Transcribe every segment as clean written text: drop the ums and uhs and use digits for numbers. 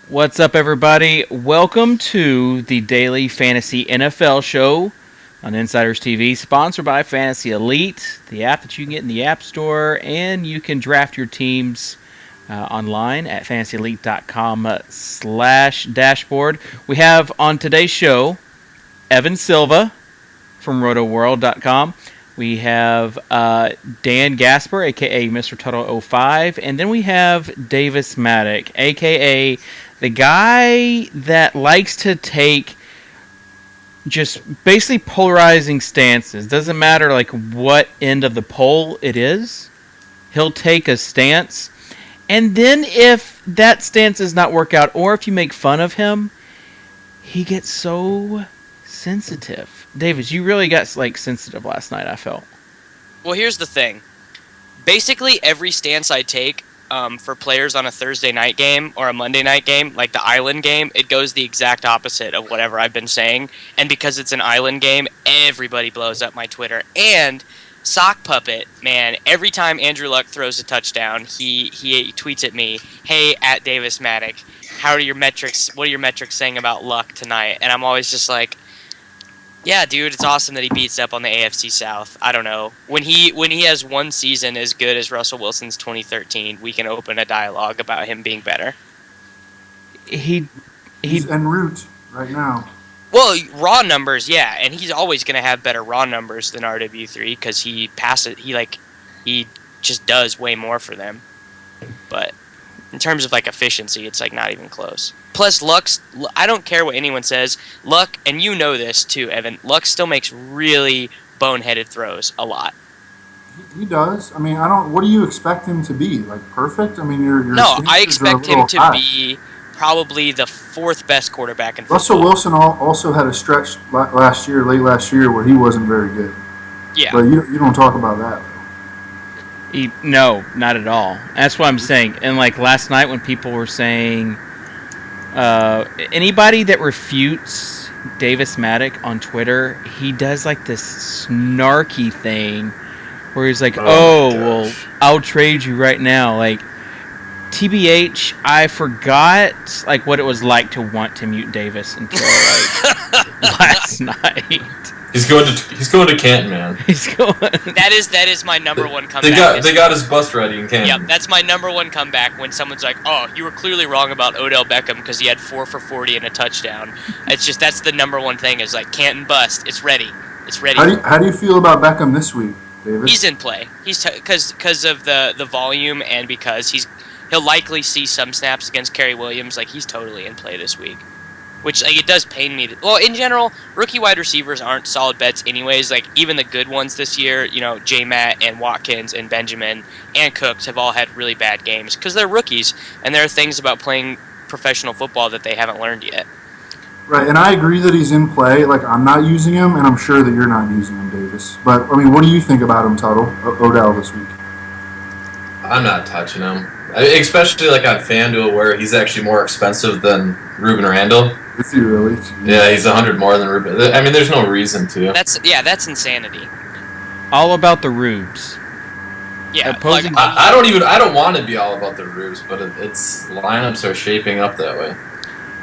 What's up, everybody? Welcome to the Daily Fantasy NFL Show on InsidersTV, sponsored by FantasyElite, the app that you can get in the App Store, and you can draft your teams online at fantasyelite.com/dashboard. We have on today's show Evan Silva from rotoworld.com. We have Dan Gasper, a.k.a. Mr. Tuttle 05, and then we have Davis Maddock, a.k.a. the guy that likes to take just basically polarizing stances. Doesn't matter like what end of the poll it is. He'll take a stance. And then if that stance does not work out, or if you make fun of him, he gets so sensitive. Davis, you really got sensitive last night, I felt. Well, here's the thing. Basically, every stance I take for players on a Thursday night game or a Monday night game, like the Island game, it goes the exact opposite of whatever I've been saying. And because it's an Island game, everybody blows up my Twitter. And Sock Puppet, man, every time Andrew Luck throws a touchdown, he tweets at me, "Hey, at Davis Maddock, how are your metrics? What are your metrics saying about Luck tonight?" And I'm always just like, yeah, dude, it's awesome that he beats up on the AFC South. I don't know. When he has one season as good as Russell Wilson's 2013, we can open a dialogue about him being better. He's en route right now. Well, raw numbers, yeah, and he's always going to have better raw numbers than RW3 because he just does way more for them. But in terms of efficiency, it's not even close. Plus, I don't care what anyone says. Luck, and you know this too, Evan. Luck still makes really boneheaded throws a lot. He does. I mean, what do you expect him to be? Perfect? I mean, No, I expect him to be probably the fourth best quarterback in football. Russell Wilson also had a stretch late last year, where he wasn't very good. Yeah. But you don't talk about that. No, not at all. That's what I'm saying. And last night when people were saying, anybody that refutes Davis Maddock on Twitter, he does this snarky thing where he's like, well, I'll trade you right now. TBH, I forgot what it was like to want to mute Davis until last night. He's going to Canton, man. He's going. That is my number one comeback. They got his bus ready in Canton. Yep, that's my number one comeback when someone's like, "Oh, you were clearly wrong about Odell Beckham because he had 4 for 40 and a touchdown." It's just that's the number one thing is Canton bust. It's ready. It's ready. How do you feel about Beckham this week, David? He's in play. He's because of the volume and because he'll likely see some snaps against Kerry Williams. He's totally in play this week. Which, it does pain me. Well, in general, rookie wide receivers aren't solid bets anyways. Even the good ones this year, J-Matt and Watkins and Benjamin and Cooks have all had really bad games because they're rookies, and there are things about playing professional football that they haven't learned yet. Right, and I agree that he's in play. I'm not using him, and I'm sure that you're not using him, Davis. But, I mean, what do you think about him, Tuttle, Odell, this week? I'm not touching him. Especially on FanDuel where he's actually more expensive than Ruben Randall. Is he really? Yeah, he's 100 more than Ruben. I mean, there's no reason to. That's insanity. All about the rubes. Yeah, I don't want to be all about the rubes, but it's lineups are shaping up that way.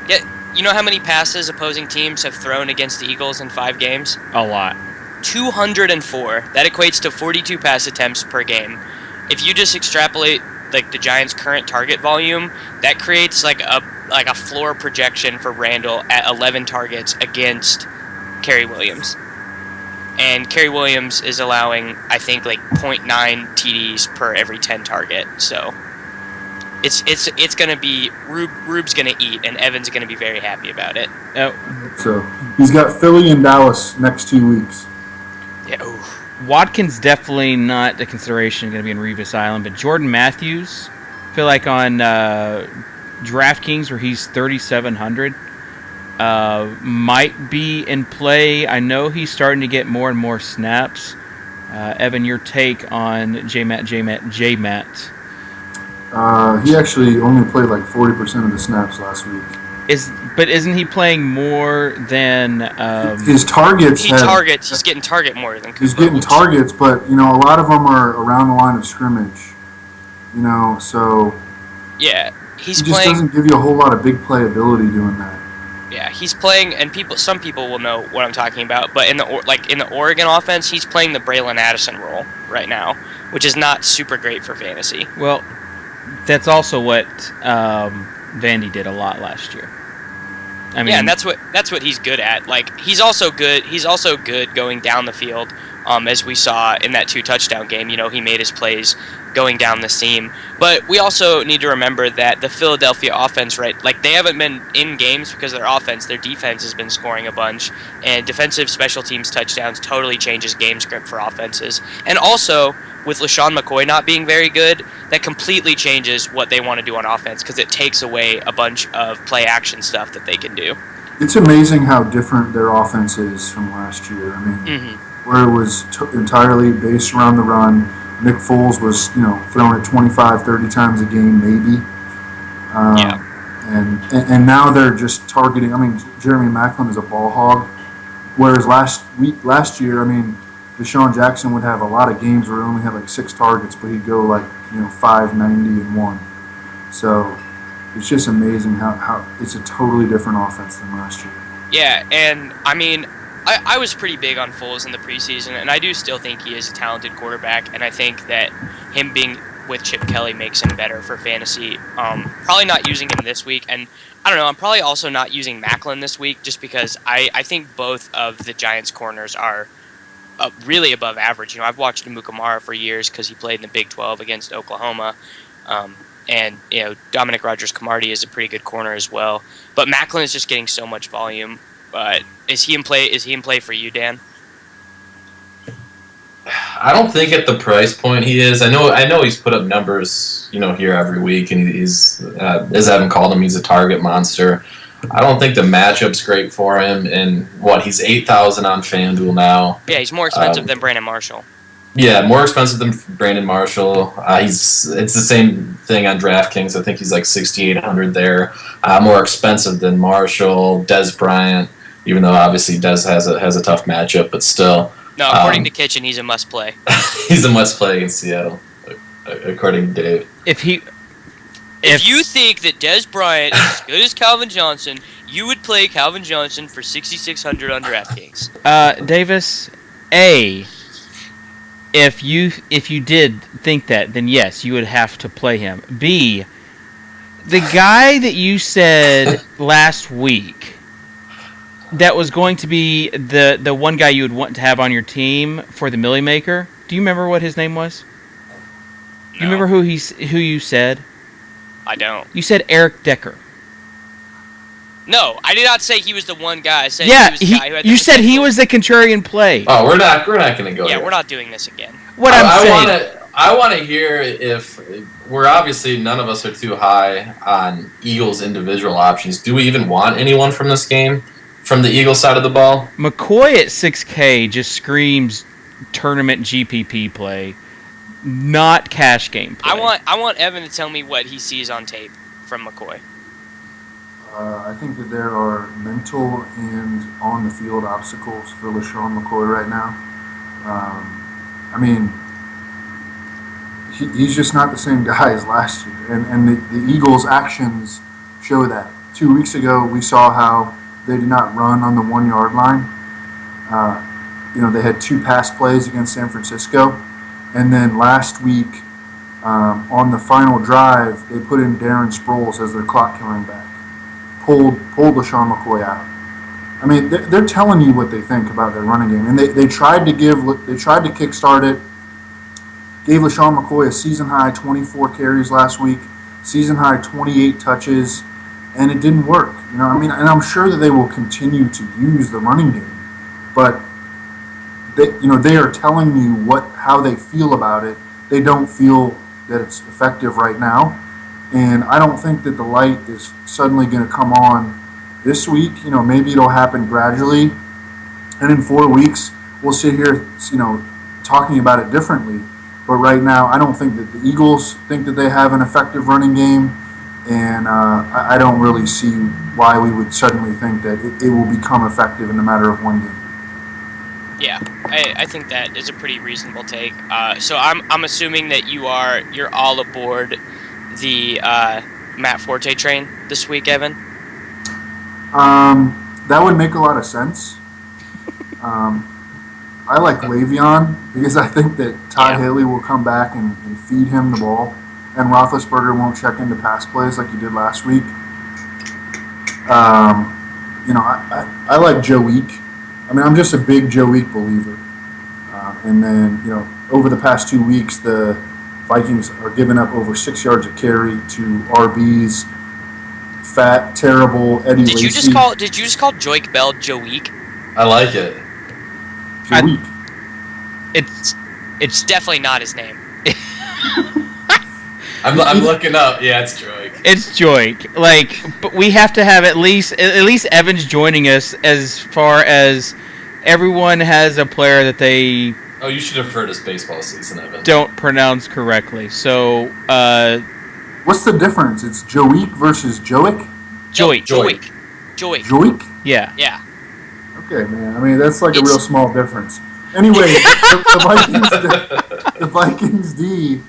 Yeah, you know how many passes opposing teams have thrown against the Eagles in 5 games? A lot. 204. That equates to 42 pass attempts per game. If you just extrapolate the Giants' current target volume, that creates a floor projection for Randall at 11 targets against Kerry Williams. And Kerry Williams is allowing, I think, 0.9 TDs per every 10 target. So it's going to be Rube's going to eat, and Evan's going to be very happy about it. So he's got Philly and Dallas next 2 weeks. Yeah. Oof. Watkins definitely not the consideration going to be in Revis Island, but Jordan Matthews, I feel on DraftKings where he's 3,700, might be in play. I know he's starting to get more and more snaps. Evan, your take on J-Matt? He actually only played 40% of the snaps last week. But isn't he playing more than his targets? He's getting target more than Cooper. He's getting targets, but a lot of them are around the line of scrimmage. So yeah, He just doesn't give you a whole lot of big playability doing that. Yeah, he's playing, and some people will know what I'm talking about. But in the Oregon offense, he's playing the Braylon Addison role right now, which is not super great for fantasy. Well, that's also what Vandy did a lot last year. I mean, yeah, and that's what he's good at. Like, he's also good going down the field. As we saw in that 2 touchdown game, he made his plays going down the seam. But we also need to remember that the Philadelphia offense, right, like they haven't been in games because of their offense. Their defense has been scoring a bunch, and defensive special teams touchdowns totally changes game script for offenses. And also, with LeSean McCoy not being very good, that completely changes what they want to do on offense because it takes away a bunch of play action stuff that they can do. It's amazing how different their offense is from last year. I mean, where it was entirely based around the run. Nick Foles was, throwing it 25, 30 times a game, maybe. And now they're just targeting. I mean, Jeremy Maclin is a ball hog, whereas last year, I mean, Deshaun Jackson would have a lot of games where he only had like 6 targets, but he'd go 590 and 1. So it's just amazing how it's a totally different offense than last year. Yeah, and I mean, I was pretty big on Foles in the preseason, and I do still think he is a talented quarterback, and I think that him being with Chip Kelly makes him better for fantasy. Probably not using him this week, and I don't know, I'm probably also not using Maclin this week just because I think both of the Giants' corners are really above average. I've watched Amukamara for years because he played in the Big 12 against Oklahoma, and Dominic Rodgers-Cromartie is a pretty good corner as well. But Maclin is just getting so much volume. Is he in play? Is he in play for you, Dan? I don't think at the price point he is. I know he's put up numbers, here every week, and he's as Evan called him, he's a target monster. I don't think the matchup's great for him, and he's 8,000 on FanDuel now. Yeah, he's more expensive than Brandon Marshall. Yeah, more expensive than Brandon Marshall. It's the same thing on DraftKings. I think he's like 6,800 there. More expensive than Marshall, Dez Bryant, even though obviously Dez has a tough matchup, but still. No, according to Kitchen, he's a must play. He's a must play against Seattle, according to Dave. If you think that Dez Bryant is as good as Calvin Johnson, you would play Calvin Johnson for 6,600 on DraftKings. Davis, if you did think that, then yes, you would have to play him. B, the guy that you said last week that was going to be the one guy you would want to have on your team for the Millie Maker, do you remember what his name was? No. Do you remember who you said? I don't. You said Eric Decker. No, I did not say he was the one guy. I said he was the guy who had you said he was the contrarian play. Oh, we're not going to go there. Yeah, we're not doing this again. I want to hear if we're obviously none of us are too high on Eagles individual options. Do we even want anyone from this game from the Eagles side of the ball? McCoy at 6K just screams tournament GPP play, not cash game play. I want Evan to tell me what he sees on tape from McCoy. I think that there are mental and on-the-field obstacles for LeSean McCoy right now. I mean, he's just not the same guy as last year. And the Eagles' actions show that. 2 weeks ago, we saw how they did not run on the 1-yard line. They had 2 pass plays against San Francisco. And then last week, on the final drive, they put in Darren Sproles as their clock-killing back. Pulled LeSean McCoy out. I mean, they're telling you what they think about their running game, and they tried to kickstart it. Gave LeSean McCoy a season high 24 carries last week, season high 28 touches, and it didn't work. And I'm sure that they will continue to use the running game, but they are telling you how they feel about it. They don't feel that it's effective right now. And I don't think that the light is suddenly going to come on this week. Maybe it'll happen gradually. And in 4 weeks, we'll sit here, talking about it differently. But right now, I don't think that the Eagles think that they have an effective running game. And I don't really see why we would suddenly think that it will become effective in a matter of 1 game. Yeah, I think that is a pretty reasonable take. So I'm assuming that you're all aboard the Matt Forte train this week, Evan? That would make a lot of sense. I like Le'Veon because I think that Todd Haley will come back and feed him the ball, and Roethlisberger won't check into pass plays like he did last week. I like Joe Week. I mean, I'm just a big Joe Week believer. And then, over the past 2 weeks, the Vikings are giving up over 6 yards of carry to RBs. Fat, terrible Eddie Lacy. Did you just call Joique Bell Joe Week? I like it. Joe Week. It's definitely not his name. I'm looking up. Yeah, it's Joique. It's Joique. But we have to have at least Evans joining us as far as everyone has a player that they. Oh, you should have heard his baseball season, Evan. Don't pronounce correctly. So. What's the difference? It's Joique versus Joique? Joique. Joique? Yeah. Yeah. Okay, man. I mean, that's like a real small difference. Anyway, the Vikings D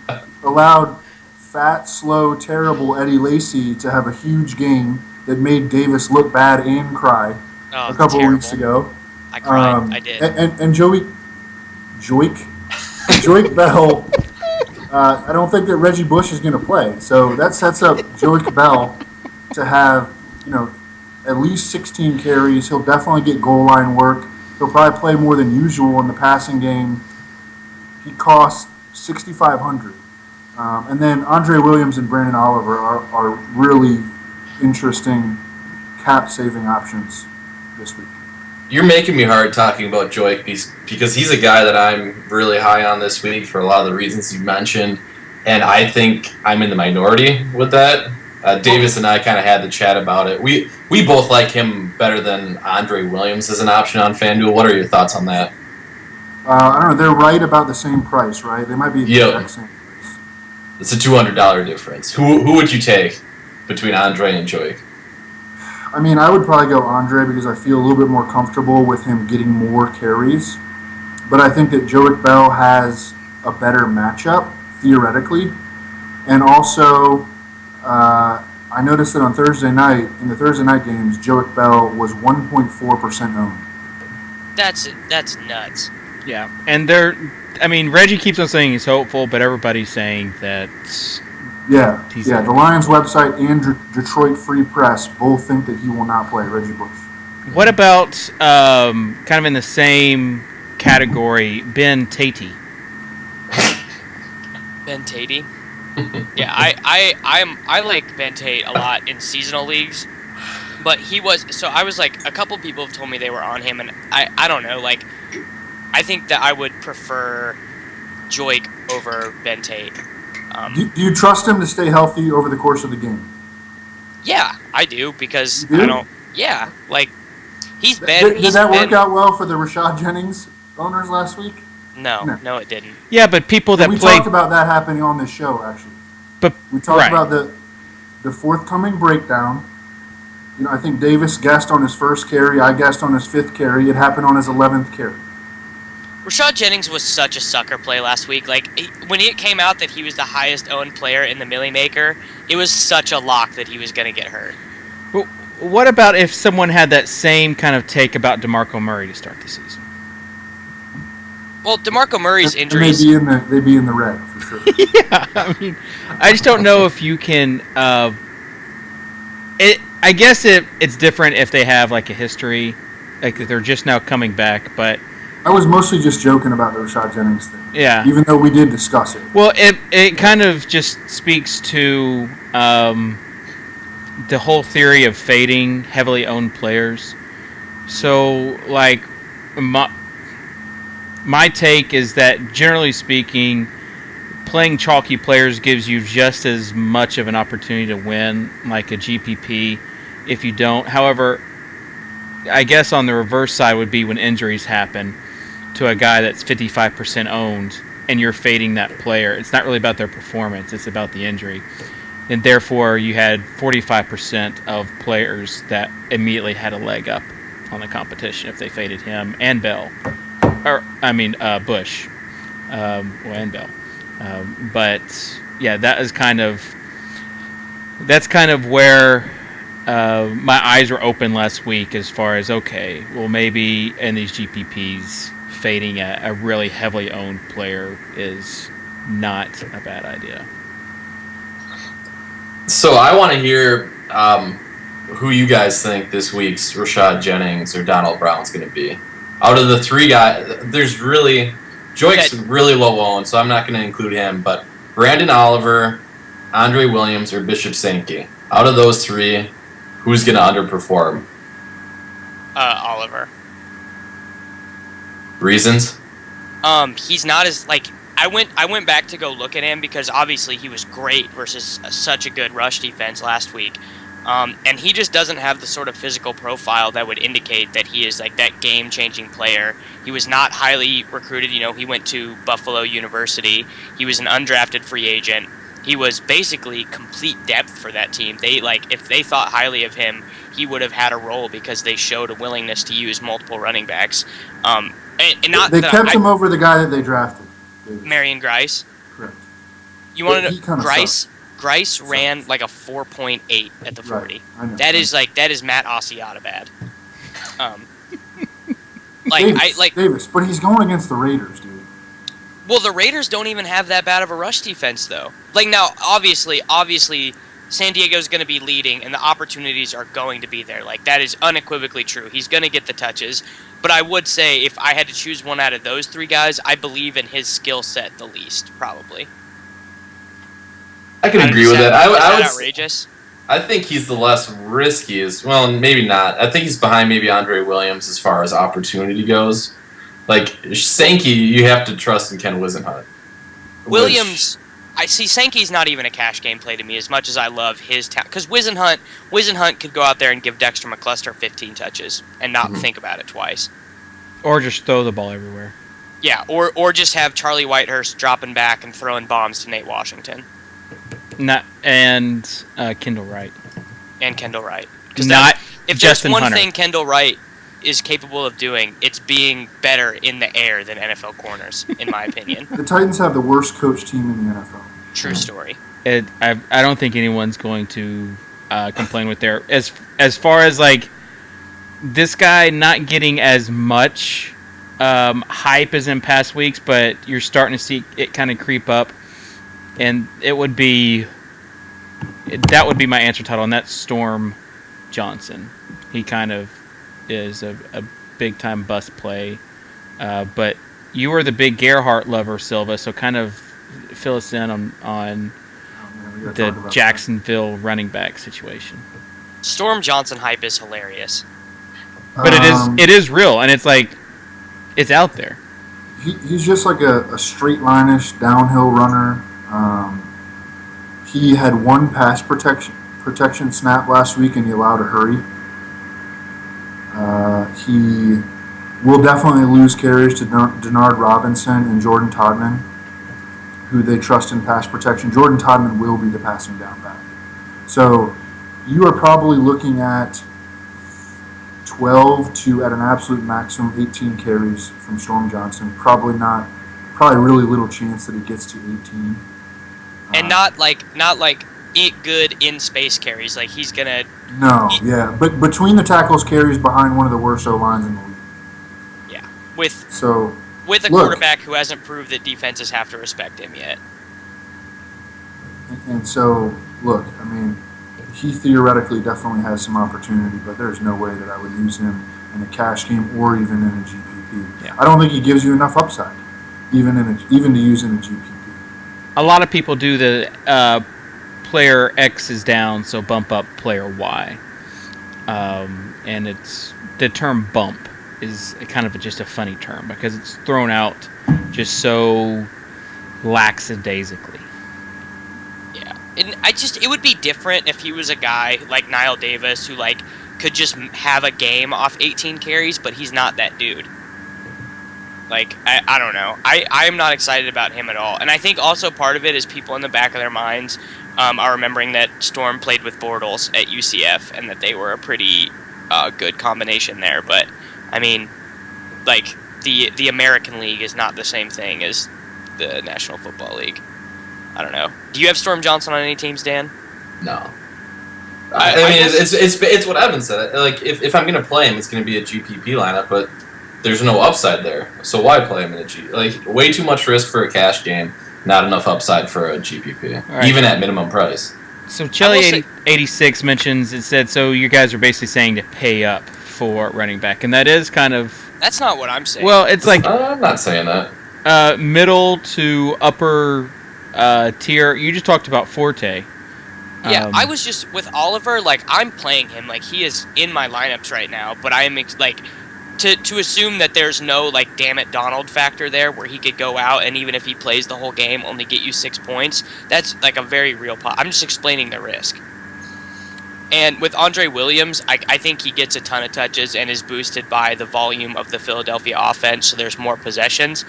allowed fat, slow, terrible Eddie Lacy to have a huge game that made Davis look bad and cry a couple of weeks ago. I cried. I did. And Joique Bell, I don't think that Reggie Bush is going to play. So that sets up Joique Bell to have, at least 16 carries. He'll definitely get goal line work. He'll probably play more than usual in the passing game. He costs $6,500. And then Andre Williams and Brandon Oliver are really interesting cap-saving options this week. You're making me hard talking about Joique because he's a guy that I'm really high on this week for a lot of the reasons you mentioned, and I think I'm in the minority with that. Davis and I kind of had the chat about it. We both like him better than Andre Williams as an option on FanDuel. What are your thoughts on that? I don't know. They're right about the same price, right? They might be the exact same price. It's a $200 difference. Who would you take between Andre and Joique? I mean, I would probably go Andre because I feel a little bit more comfortable with him getting more carries. But I think that Joique Bell has a better matchup, theoretically. And also, I noticed that on Thursday night, in the Thursday night games, Joique Bell was 1.4% owned. That's nuts. Yeah, and Reggie keeps on saying he's hopeful, but everybody's saying that. Yeah. The Lions website and Detroit Free Press both think that he will not play Reggie Bush. What about kind of in the same category, Ben Tate? Ben Tate? Yeah, I like Ben Tate a lot in seasonal leagues, but I was like, a couple people have told me they were on him, and I don't know, like, I think that I would prefer Joique over Ben Tate. Do you trust him to stay healthy over the course of the game? Yeah, I do, because you do? I don't. Yeah, like he's been. Did that work out well for the Rashad Jennings owners last week? No, it didn't. Yeah, but people that we played. Talked about that happening on this show actually. But we talked about the forthcoming breakdown. I think Davis guessed on his first carry. I guessed on his fifth carry. It happened on his 11th carry. Rashad Jennings was such a sucker play last week. Like, when it came out that he was the highest owned player in the Millie Maker, it was such a lock that he was going to get hurt. Well, what about if someone had that same kind of take about DeMarco Murray to start the season? Well, DeMarco Murray's injuries... They'd be in the red, for sure. Yeah, I just don't know if you can... I guess it's different if they have, like, a history. Like, they're just now coming back, but... I was mostly just joking about the Rashad Jennings thing. Yeah. Even though we did discuss it. Well, it kind of just speaks to the whole theory of fading heavily owned players. So, like, my take is that, generally speaking, playing chalky players gives you just as much of an opportunity to win, like a GPP, if you don't. However, I guess on the reverse side would be when injuries happen to a guy that's 55% owned and you're fading that player. It's not really about their performance, it's about the injury. And therefore you had 45% of players that immediately had a leg up on the competition if they faded him and Bell. Bush. And Bell. But yeah, that is kind of that's kind of where my eyes were open last week as far as, okay, well, maybe in these GPPs, fading a really heavily owned player is not a bad idea. So I want to hear who you guys think this week's Rashad Jennings or Donald Brown's going to be. Out of the three guys, there's really... Joik's really low owned, so I'm not going to include him, but Brandon Oliver, Andre Williams, or Bishop Sankey. Out of those three, who's going to underperform? Oliver. Reasons? He's not as I went back to go look at him because obviously he was great versus such a good rush defense last week. And he just doesn't have the sort of physical profile that would indicate that he is like that game-changing player. He was not highly recruited. He went to Buffalo University. He was an undrafted free agent. He was basically complete depth for that team. If they thought highly of him, he would have had a role because they showed a willingness to use multiple running backs. They kept him over the guy that they drafted, Marion Grice. Correct. You want to know Grice? Grice ran like a 4.8 at the 40. Right, that is Matt Asiata bad. Davis, but he's going against the Raiders, dude. Well, the Raiders don't even have that bad of a rush defense, though. Now, obviously, San Diego's going to be leading, and the opportunities are going to be there. That is unequivocally true. He's going to get the touches. But I would say if I had to choose one out of those three guys, I believe in his skill set the least, probably. I can agree with that. I would outrageous. I think he's the less riskiest. Well, maybe not. I think he's behind maybe Andre Williams as far as opportunity goes. Sankey, you have to trust in Ken Wisenhunt. Williams, I see Sankey's not even a cash game play to me as much as I love his talent. Because Wisenhunt could go out there and give Dexter McCluster 15 touches and not think about it twice. Or just throw the ball everywhere. Yeah, or just have Charlie Whitehurst dropping back and throwing bombs to Nate Washington. Kendall Wright. And Kendall Wright. If there's Justin one Hunter. thing Kendall Wright is capable of doing, it's being better in the air than NFL corners, in my opinion. The Titans have the worst coach team in the NFL. True story. I don't think anyone's going to complain with their as far as this guy not getting as much hype as in past weeks, but you're starting to see it kind of creep up, and that would be my answer title, and that's Storm Johnson. He kind of is a big time bust play, but you are the big Gerhardt lover, Silva, so kind of fill us in on the Jacksonville running back situation. Storm Johnson hype is hilarious, but it is real, and it's out there. He's just like a straight line-ish downhill runner. He had one pass protection snap last week, and he allowed a hurry. He will definitely lose carries to Denard Robinson and Jordan Todman, who they trust in pass protection. Jordan Todman will be the passing down back. So you are probably looking at 12 to, at an absolute maximum, 18 carries from Storm Johnson. Probably really little chance that he gets to 18. And not good in space carries. He's gonna. No, yeah, but between the tackles, carries behind one of the worst O lines in the league. Yeah, with a quarterback who hasn't proved that defenses have to respect him yet. And so, look, I mean, he theoretically definitely has some opportunity, but there's no way that I would use him in a cash game or even in a GPP. Yeah. I don't think he gives you enough upside, even to use in a GPP. A lot of people do the player X is down, so bump up player Y. And it's the term bump is kind of just a funny term because it's thrown out just so lackadaisically. Yeah, and it would be different if he was a guy like Niall Davis who could just have a game off 18 carries, but he's not that dude. I don't know. I am not excited about him at all. And I think also part of it is people in the back of their minds are remembering that Storm played with Bortles at UCF and that they were a pretty good combination there. But, I mean, the American League is not the same thing as the National Football League. I don't know. Do you have Storm Johnson on any teams, Dan? No. I mean, it's what Evan said. Like, if I'm going to play him, it's going to be a GPP lineup, but there's no upside there. So why play him in a G? Like, way too much risk for a cash game, not enough upside for a GPP, right. Even at minimum price. So Chelly 86 mentions, it said, so you guys are basically saying to pay up for running back, and that is kind of... That's not what I'm saying. Well, it's like... I'm not saying that. Middle to upper tier. You just talked about Forte. Yeah, I was just with Oliver. Like, I'm playing him. Like, he is in my lineups right now. But I am like to assume that there's no like damn it Donald factor there where he could go out and even if he plays the whole game only get you 6 points. That's like a very real I'm just explaining the risk. And with Andre Williams, I think he gets a ton of touches and is boosted by the volume of the Philadelphia offense. So there's more possessions.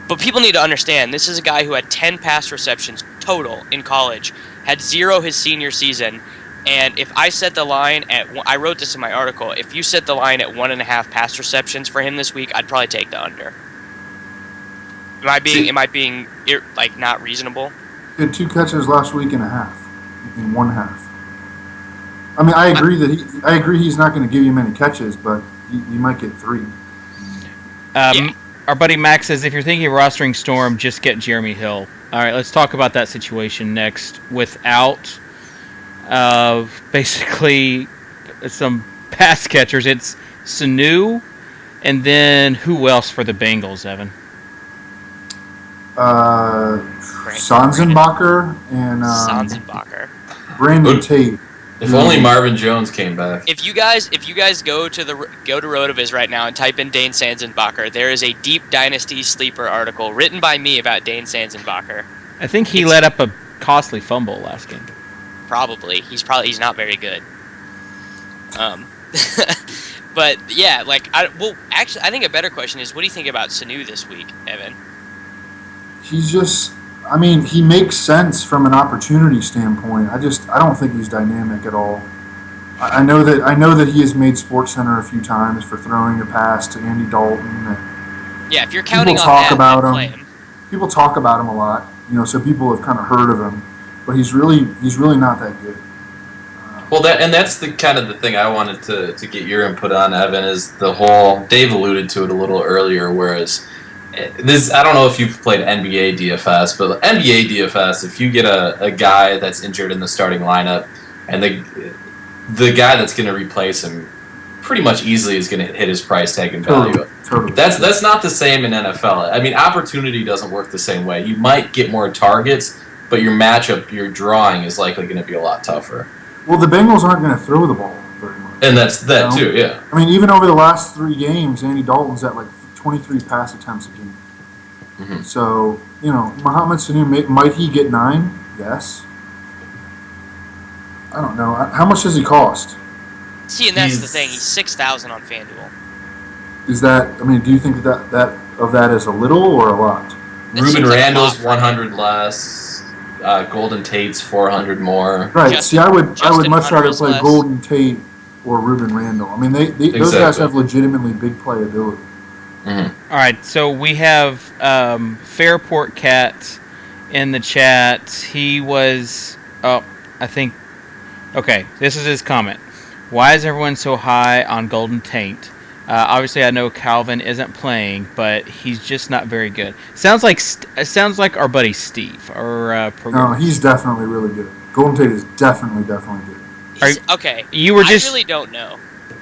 But people need to understand, this is a guy who had 10 pass receptions total in college, had 0 his senior season, and if I set the line at, I wrote this in my article, if you set the line at 1.5 pass receptions for him this week, I'd probably take the under. Am I being like not reasonable? He had 2 catches last week and a half, in one half. I mean, I agree he's not going to give you many catches, but he might get 3. Yeah. Our buddy Max says, if you're thinking of rostering Storm, just get Jeremy Hill. All right, let's talk about that situation next. Without basically some pass catchers, it's Sanu, and then who else for the Bengals, Evan? Sanzenbacher and Brandon Tate. If only Marvin Jones came back. If you guys go to RotoViz right now and type in Dane Sanzenbacher, there is a deep dynasty sleeper article written by me about Dane Sanzenbacher. I think he let up a costly fumble last game. Probably. He's not very good. But yeah, like I think a better question is, what do you think about Sanu this week, Evan? He's just, I mean, he makes sense from an opportunity standpoint. I don't think he's dynamic at all. I know that he has made SportsCenter a few times for throwing a pass to Andy Dalton. Yeah, if you're counting on that, play him. People talk about him a lot, so people have kind of heard of him, but he's really not that good. Well, that's the kind of the thing I wanted to get your input on, Evan, is the whole, Dave alluded to it a little earlier, whereas this, I don't know if you've played NBA DFS, but NBA DFS, if you get a guy that's injured in the starting lineup, and the guy that's going to replace him pretty much easily is going to hit his price tag and value. Totally. That's not the same in NFL. I mean, opportunity doesn't work the same way. You might get more targets, but your matchup, your drawing is likely going to be a lot tougher. Well, the Bengals aren't going to throw the ball very much. And that's that too, yeah. I mean, even over the last 3 games, Andy Dalton's at like 23 pass attempts a game. Mm-hmm. So, Mohamed Sanu, might he get 9? Yes. I don't know. How much does he cost? See, and that's the thing. He's $6,000 on FanDuel. Is that? I mean, do you think that is a little or a lot? Ruben Randall's 100 less. Golden Tate's 400 more. Right. See, I would much rather play less. Golden Tate or Ruben Randall. I mean, those guys have legitimately big playability. Mm-hmm. All right, so we have Fairport Cat in the chat. He was, okay, this is his comment. Why is everyone so high on Golden Tate? Obviously, I know Calvin isn't playing, but he's just not very good. Sounds like our buddy Steve. No, he's definitely really good. Golden Tate is definitely good. Okay. I really don't know.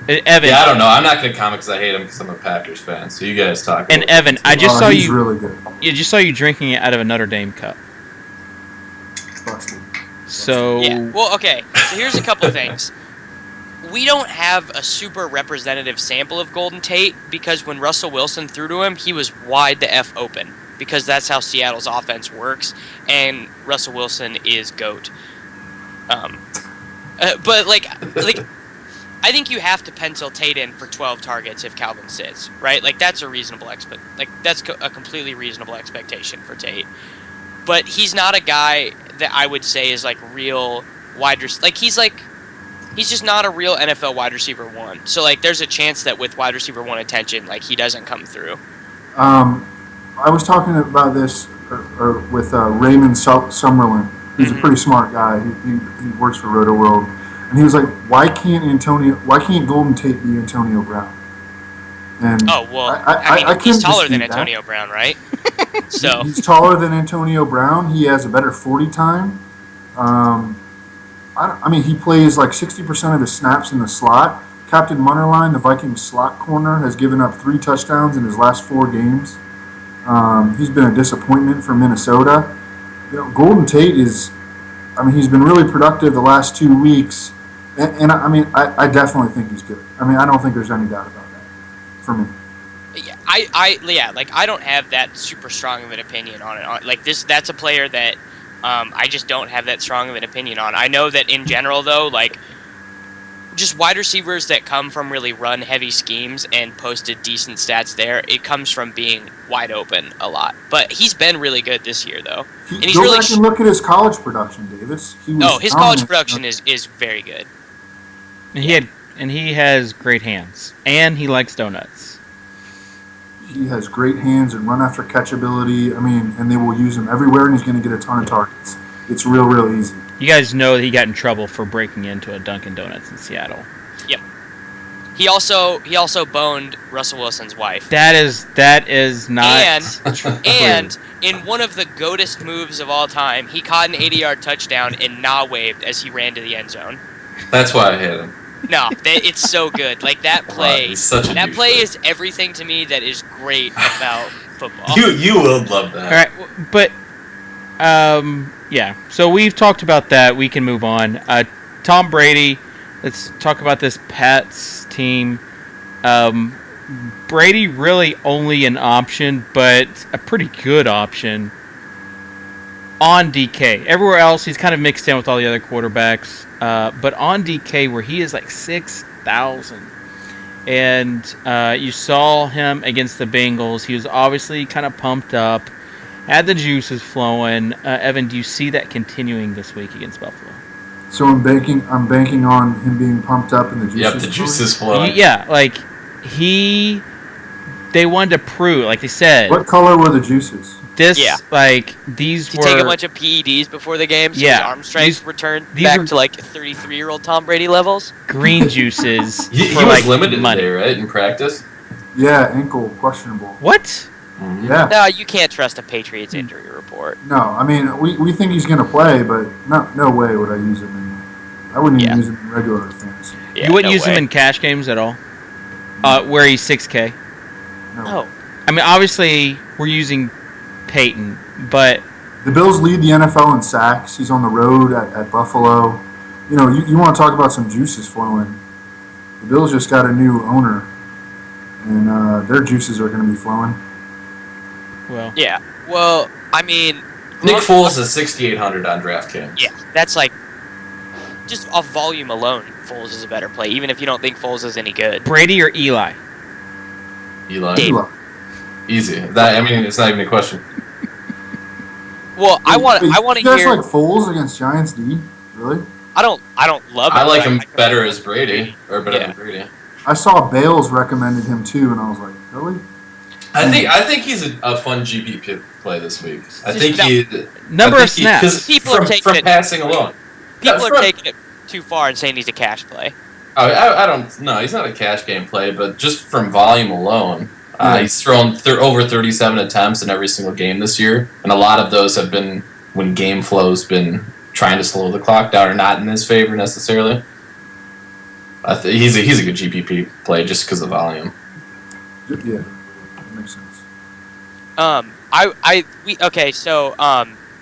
Evan. Yeah, I don't know. I'm not going to comment because I hate him because I'm a Packers fan. So you guys talk. And Evan, I just saw he's you. Really good. You just saw you drinking it out of a Notre Dame cup. Busted. So. Yeah. Well, okay. So here's a couple things. We don't have a super representative sample of Golden Tate because when Russell Wilson threw to him, he was wide the F open because that's how Seattle's offense works, and Russell Wilson is GOAT. But like I think you have to pencil Tate in for 12 targets if Calvin sits, right? Like that's a reasonable that's a completely reasonable expectation for Tate. But he's not a guy that I would say is like real wide receiver. He's just not a real NFL wide receiver 1. So like there's a chance that with wide receiver 1 attention, like he doesn't come through. I was talking about this with Raymond Summerlin. He's a pretty smart guy. He works for RotoWorld. And he was like, why can't Golden Tate be Antonio Brown? And Oh, well, I he's couldn't taller than dispute that. Antonio Brown, right? So He's taller than Antonio Brown. He has a better 40 time. He plays like 60% of his snaps in the slot. Captain Munnerline, the Vikings slot corner, has given up 3 touchdowns in his last 4 games. He's been a disappointment for Minnesota. Golden Tate he's been really productive the last 2 weeks. And I definitely think he's good. I don't think there's any doubt about that for me. yeah, I don't have that super strong of an opinion on it. Like that's a player that I just don't have that strong of an opinion on. I know that in general, though, like just wide receivers that come from really run-heavy schemes and posted decent stats there, it comes from being wide open a lot. But he's been really good this year, though. And he's Go back and look at his college production, Davis. His college production is very good. He has great hands, and he likes donuts. He has great hands and run after catch ability. And they will use him everywhere, and he's going to get a ton of targets. It's real easy. You guys know that he got in trouble for breaking into a Dunkin' Donuts in Seattle. Yep. He also boned Russell Wilson's wife. That is not and in one of the goatest moves of all time, he caught an 80-yard touchdown and waved as he ran to the end zone. That's why I hit him. No, it's so good. Like that play. He's such a that play douchebag. is everything to me that is great about football. You will love that. All right, but yeah. So we've talked about that. We can move on. Tom Brady. Let's talk about this Pats team. Brady really only an option, but a pretty good option on DK. Everywhere else, he's kind of mixed in with all the other quarterbacks. But on DK, where he is like 6,000. And you saw him against the Bengals. He was obviously kind of pumped up. Had the juices flowing. Evan, do you see that continuing this week against Buffalo? So I'm banking on him being pumped up and the juices. Yep, the juices flowing. Yeah, like they wanted to prove, like they said. What color were the juices? These Did were... take a bunch of PEDs before the game, so his arm strength returned back to like 33-year-old Tom Brady levels. Green juices. He for was limited money. today, right, in practice? Yeah, ankle questionable. What? Mm-hmm. Yeah. No, you can't trust a Patriots injury report. No, we think he's going to play, but no way would I use him I wouldn't even use him in regular fantasy. Yeah, you wouldn't use him in cash games at all? Where he's 6K? No. Obviously, we're using Peyton, but... The Bills lead the NFL in sacks. He's on the road at Buffalo. You want to talk about some juices flowing. The Bills just got a new owner, and their juices are going to be flowing. Well... Yeah. Well, Nick Foles is 6,800 on DraftKings. Yeah, that's like... Just off volume alone, Foles is a better play, even if you don't think Foles is any good. Brady or Eli? Eli. Easy. It's not even a question. Well, I want to You hear. guys like Foles against Giants D? Really? I don't love it. I like him better as Brady, or better than Brady. I saw Bales recommended him too, and I was like, really? I think he's a fun GP play this week. Number of snaps. From passing alone. People are taking it too far and saying he's a cash play. I don't. No, he's not a cash game play, but just from volume alone, he's thrown over 37 attempts in every single game this year, and a lot of those have been when game flow's been trying to slow the clock down or not in his favor necessarily. He's a good GPP play just because of volume. Yeah, that makes sense. So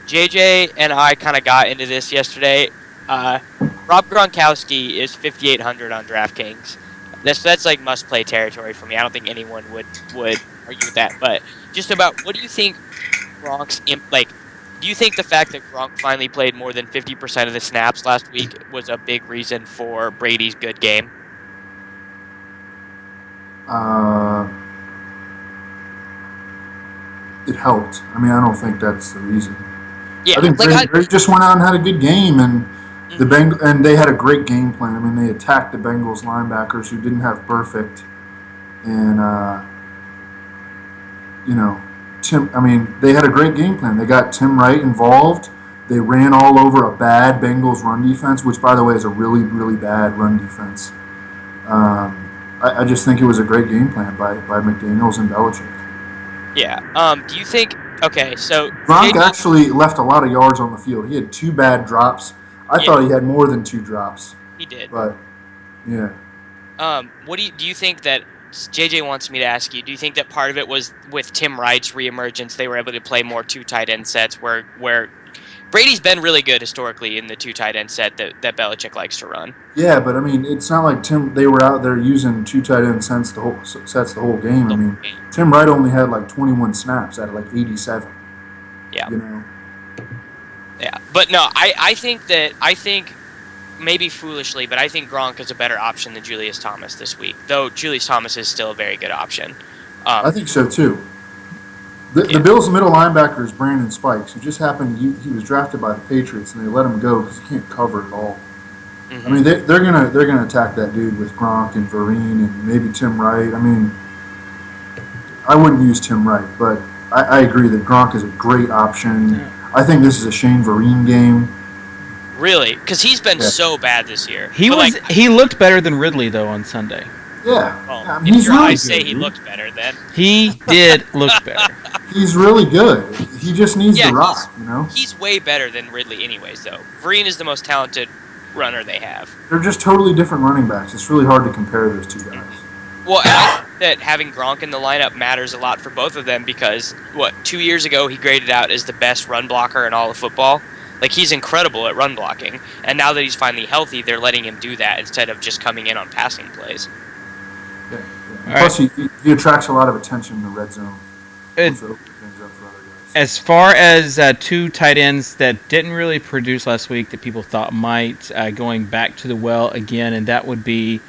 JJ and I kind of got into this yesterday. Rob Gronkowski is 5,800 on DraftKings. That's like must-play territory for me. I don't think anyone would argue with that. But just about, what do you think Gronk's do you think the fact that Gronk finally played more than 50% of the snaps last week was a big reason for Brady's good game? It helped. I don't think that's the reason. Yeah, I think Brady just went out and had a good game, and and they had a great game plan. They attacked the Bengals linebackers who didn't have perfect, and Tim. They had a great game plan. They got Tim Wright involved. They ran all over a bad Bengals run defense, which, by the way, is a really, really bad run defense. I just think it was a great game plan by McDaniels and Belichick. Yeah. Do you think? Okay, so Gronk actually left a lot of yards on the field. He had 2 bad drops. I thought he had more than 2 drops. He did. But yeah. What do you think that JJ wants me to ask you? Do you think that part of it was with Tim Wright's reemergence? They were able to play more 2 tight end sets where Brady's been really good historically in the 2 tight end set that Belichick likes to run. Yeah, but I mean, it's not like they were out there using 2 tight end sets the whole game. I mean, Tim Wright only had like 21 snaps out of like 87. Yeah. You know. Yeah, but no, I think maybe foolishly, but I think Gronk is a better option than Julius Thomas this week. Though Julius Thomas is still a very good option. I think so too. The Bills' middle linebacker is Brandon Spikes, who just happened. He was drafted by the Patriots, and they let him go because he can't cover at all. Mm-hmm. I mean, they're gonna attack that dude with Gronk and Vereen and maybe Tim Wright. I mean, I wouldn't use Tim Wright, but I agree that Gronk is a great option. Yeah. I think this is a Shane Vereen game. Really? Because he's been so bad this year. He looked better than Ridley though on Sunday. Yeah. Well, I mean, if your eyes say he looked better, then he did look better. He's really good. He just needs the rock, you know. He's way better than Ridley, anyways. Though Vereen is the most talented runner they have. They're just totally different running backs. It's really hard to compare those 2 guys. Well, I think that having Gronk in the lineup matters a lot for both of them because 2 years ago he graded out as the best run blocker in all of football. Like, he's incredible at run blocking, and now that he's finally healthy, they're letting him do that instead of just coming in on passing plays. Yeah. Plus, he attracts a lot of attention in the red zone. As far as 2 tight ends that didn't really produce last week that people thought might, going back to the well again, and that would be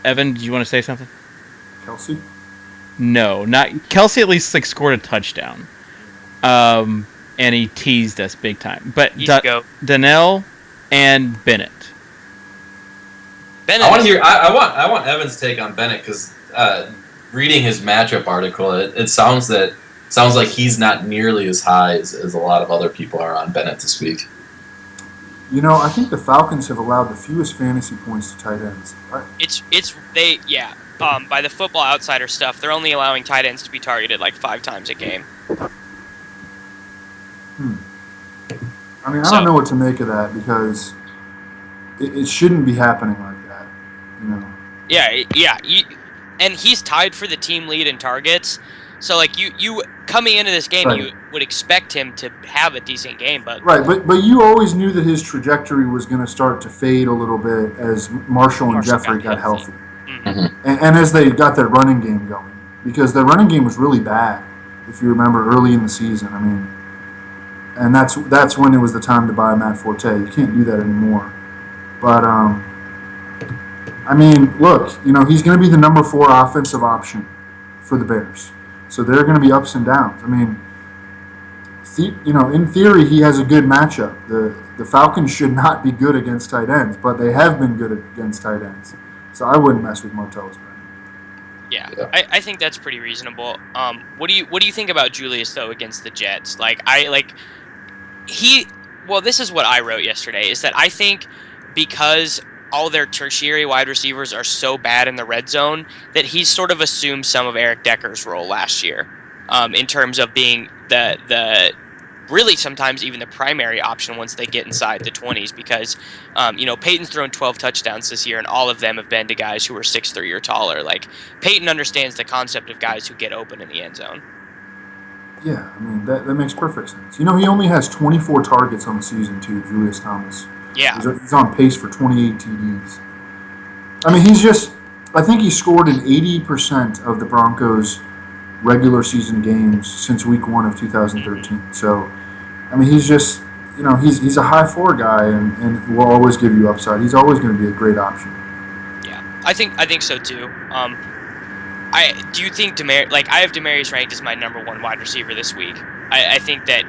Evan, do you want to say something? Kelsey? No, not Kelsey. At least scored a touchdown, and he teased us big time. But Donnell and Bennett. I want to hear. I want Evan's take on Bennett because reading his matchup article, it sounds like he's not nearly as high as a lot of other people are on Bennett this week. You know, I think the Falcons have allowed the fewest fantasy points to tight ends. By the Football Outsider stuff, they're only allowing tight ends to be targeted like 5 times a game. I mean, I don't know what to make of that because it shouldn't be happening like that, you know. Yeah. And he's tied for the team lead in targets. So, like, you coming into this game, you would expect him to have a decent game, but you always knew that his trajectory was going to start to fade a little bit as Marshall and Jeffrey got healthy, and as they got their running game going, because their running game was really bad, if you remember early in the season. I mean, and that's when it was the time to buy Matt Forte. You can't do that anymore, but I mean, look, you know, he's going to be the number 4 offensive option for the Bears. So there are going to be ups and downs. I mean, in theory, he has a good matchup. The Falcons should not be good against tight ends, but they have been good against tight ends. So I wouldn't mess with Martellus Bennett. Yeah. I think that's pretty reasonable. What do you think about Julius though against the Jets? This is what I wrote yesterday. Is that I think because all their tertiary wide receivers are so bad in the red zone that he's sort of assumed some of Eric Decker's role last year, in terms of being the really sometimes even the primary option once they get inside the 20s because, Peyton's thrown 12 touchdowns this year and all of them have been to guys who are 6'3" or taller. Like, Peyton understands the concept of guys who get open in the end zone. Yeah, I mean, that makes perfect sense. You know, he only has 24 targets on the season too, Julius Thomas. Yeah. He's on pace for 28 TDs. I mean, I think he scored in 80% of the Broncos' regular season games since week 1 of 2013. So, I mean, he's just, he's a high floor guy and will always give you upside. He's always going to be a great option. Yeah, I think so too. Do you think I have Demaryius ranked as my number 1 wide receiver this week. I think that,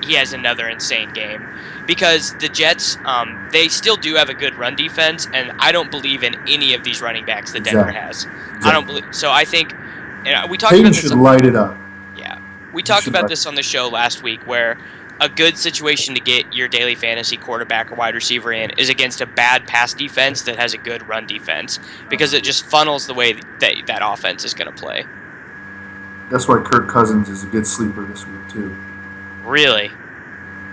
he has another insane game. Because the Jets, they still do have a good run defense, and I don't believe in any of these running backs that Denver has. Exactly. I don't believe. So I think we talked Peyton about this. Should light it up. Yeah, We talked about this on the show last week, where a good situation to get your daily fantasy quarterback or wide receiver in is against a bad pass defense that has a good run defense, because it just funnels the way that offense is going to play. That's why Kirk Cousins is a good sleeper this week too. Really?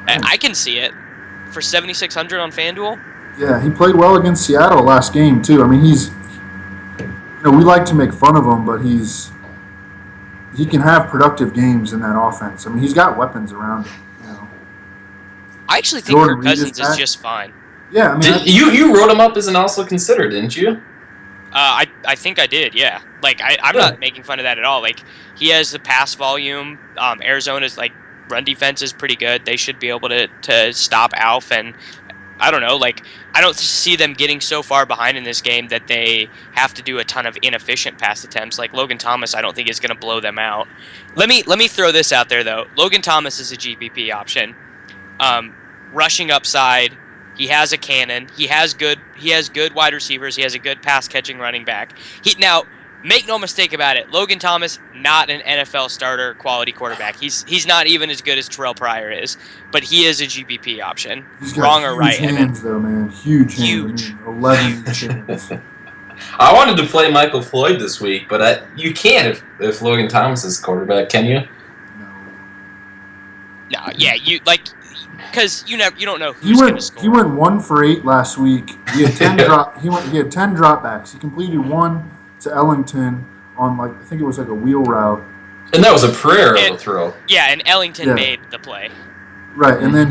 I can see it. For 7,600 on FanDuel? Yeah, he played well against Seattle last game too. I mean, we like to make fun of him, but he can have productive games in that offense. I mean, he's got weapons around him. I actually think Kirk Cousins is just fine. Yeah, I mean, you wrote him up as an also consider, didn't you? I think I did, yeah. Like, I'm not making fun of that at all. Like, he has the pass volume. Arizona's, like, run defense is pretty good. They should be able to stop Alf, and I don't know, like, I don't see them getting so far behind in this game that they have to do a ton of inefficient pass attempts. Like, Logan Thomas, I don't think is going to blow them out. Let me throw this out there, though. Logan Thomas is a GPP option. Rushing upside, he has a cannon. He has good wide receivers. He has a good pass catching running back. Now, make no mistake about it, Logan Thomas, not an NFL starter quality quarterback. He's not even as good as Terrell Pryor is, but he is a GPP option. He's got Wrong or right? Huge hands, though, man. Huge hands. I mean, 11 hands. I wanted to play Michael Floyd this week, but you can't if Logan Thomas is quarterback, can you? No, yeah, because you don't know who's going to score. He went 1 for 8 last week. He had 10 He had 10 dropbacks. He completed 1 to Ellington on I think it was like a wheel route. And that was a prayer of a throw. Yeah, and Ellington made the play. Right, and then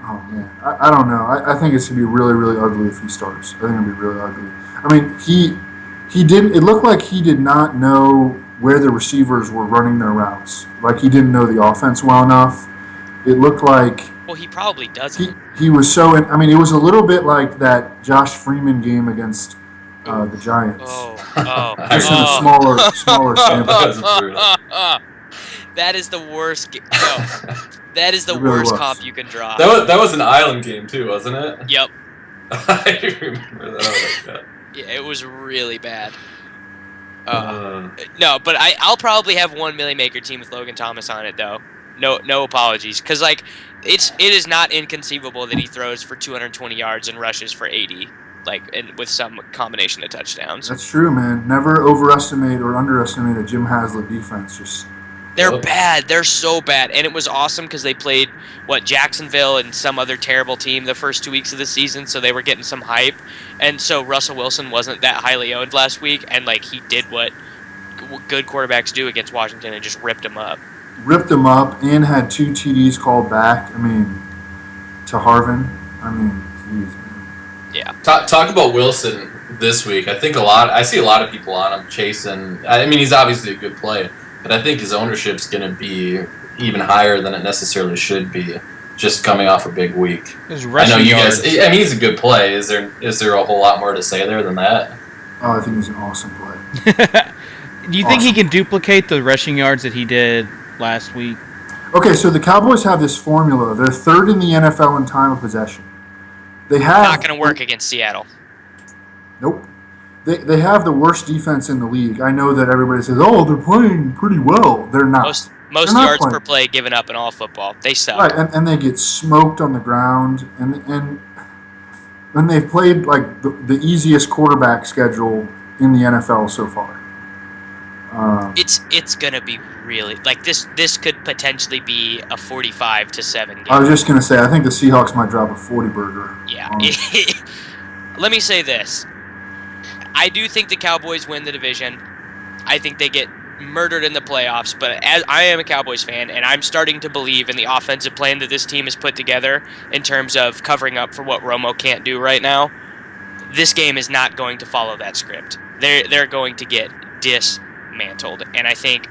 oh man, I don't know. I think it's gonna be really, really ugly if he starts. I think it'll be really ugly. I mean, he didn't. It looked like he did not know where the receivers were running their routes. Like he didn't know the offense well enough. It looked like. Well, he probably doesn't. He was so. I mean, it was a little bit like that Josh Freeman game against the Giants. Just in a smaller sample. That is the worst. No, that is the worst comp you can draw. That was an island game too, wasn't it? Yep. I remember that. I like that. Yeah, it was really bad. No, but I'll probably have one Millie Maker team with Logan Thomas on it though. No apologies, because it is not inconceivable that he throws for 220 yards and rushes for 80, and with some combination of touchdowns. That's true, man. Never overestimate or underestimate a Jim Haslett defense. They're bad. They're so bad, and it was awesome because they played Jacksonville and some other terrible team the first 2 weeks of the season, so they were getting some hype, and so Russell Wilson wasn't that highly owned last week, and he did what good quarterbacks do against Washington and just ripped him up. Ripped him up and had 2 TDs called back. I mean, to Harvin. I mean, geez, man. Yeah. Talk about Wilson this week. I see a lot of people on him chasing. I mean, he's obviously a good play, but I think his ownership's going to be even higher than it necessarily should be, just coming off a big week. I know you guys. I mean, he's a good play. Is there a whole lot more to say there than that? Oh, I think he's an awesome play. Do you think he can duplicate the rushing yards that he did last week? Okay, so the Cowboys have this formula. They're 3rd in the NFL in time of possession. Not going to work against Seattle. Nope. They have the worst defense in the league. I know that everybody says, "Oh, they're playing pretty well." They're not. Most yards per play given up in all football. They suck. Right, and they get smoked on the ground, and they've played the easiest quarterback schedule in the NFL so far. It's gonna be really this could potentially be a 45-7 game. I was just gonna say, I think the Seahawks might drop a 40 burger. Yeah. Let me say this. I do think the Cowboys win the division. I think they get murdered in the playoffs, but as I am a Cowboys fan, and I'm starting to believe in the offensive plan that this team has put together in terms of covering up for what Romo can't do right now, this game is not going to follow that script. They're going to get dismantled, and I think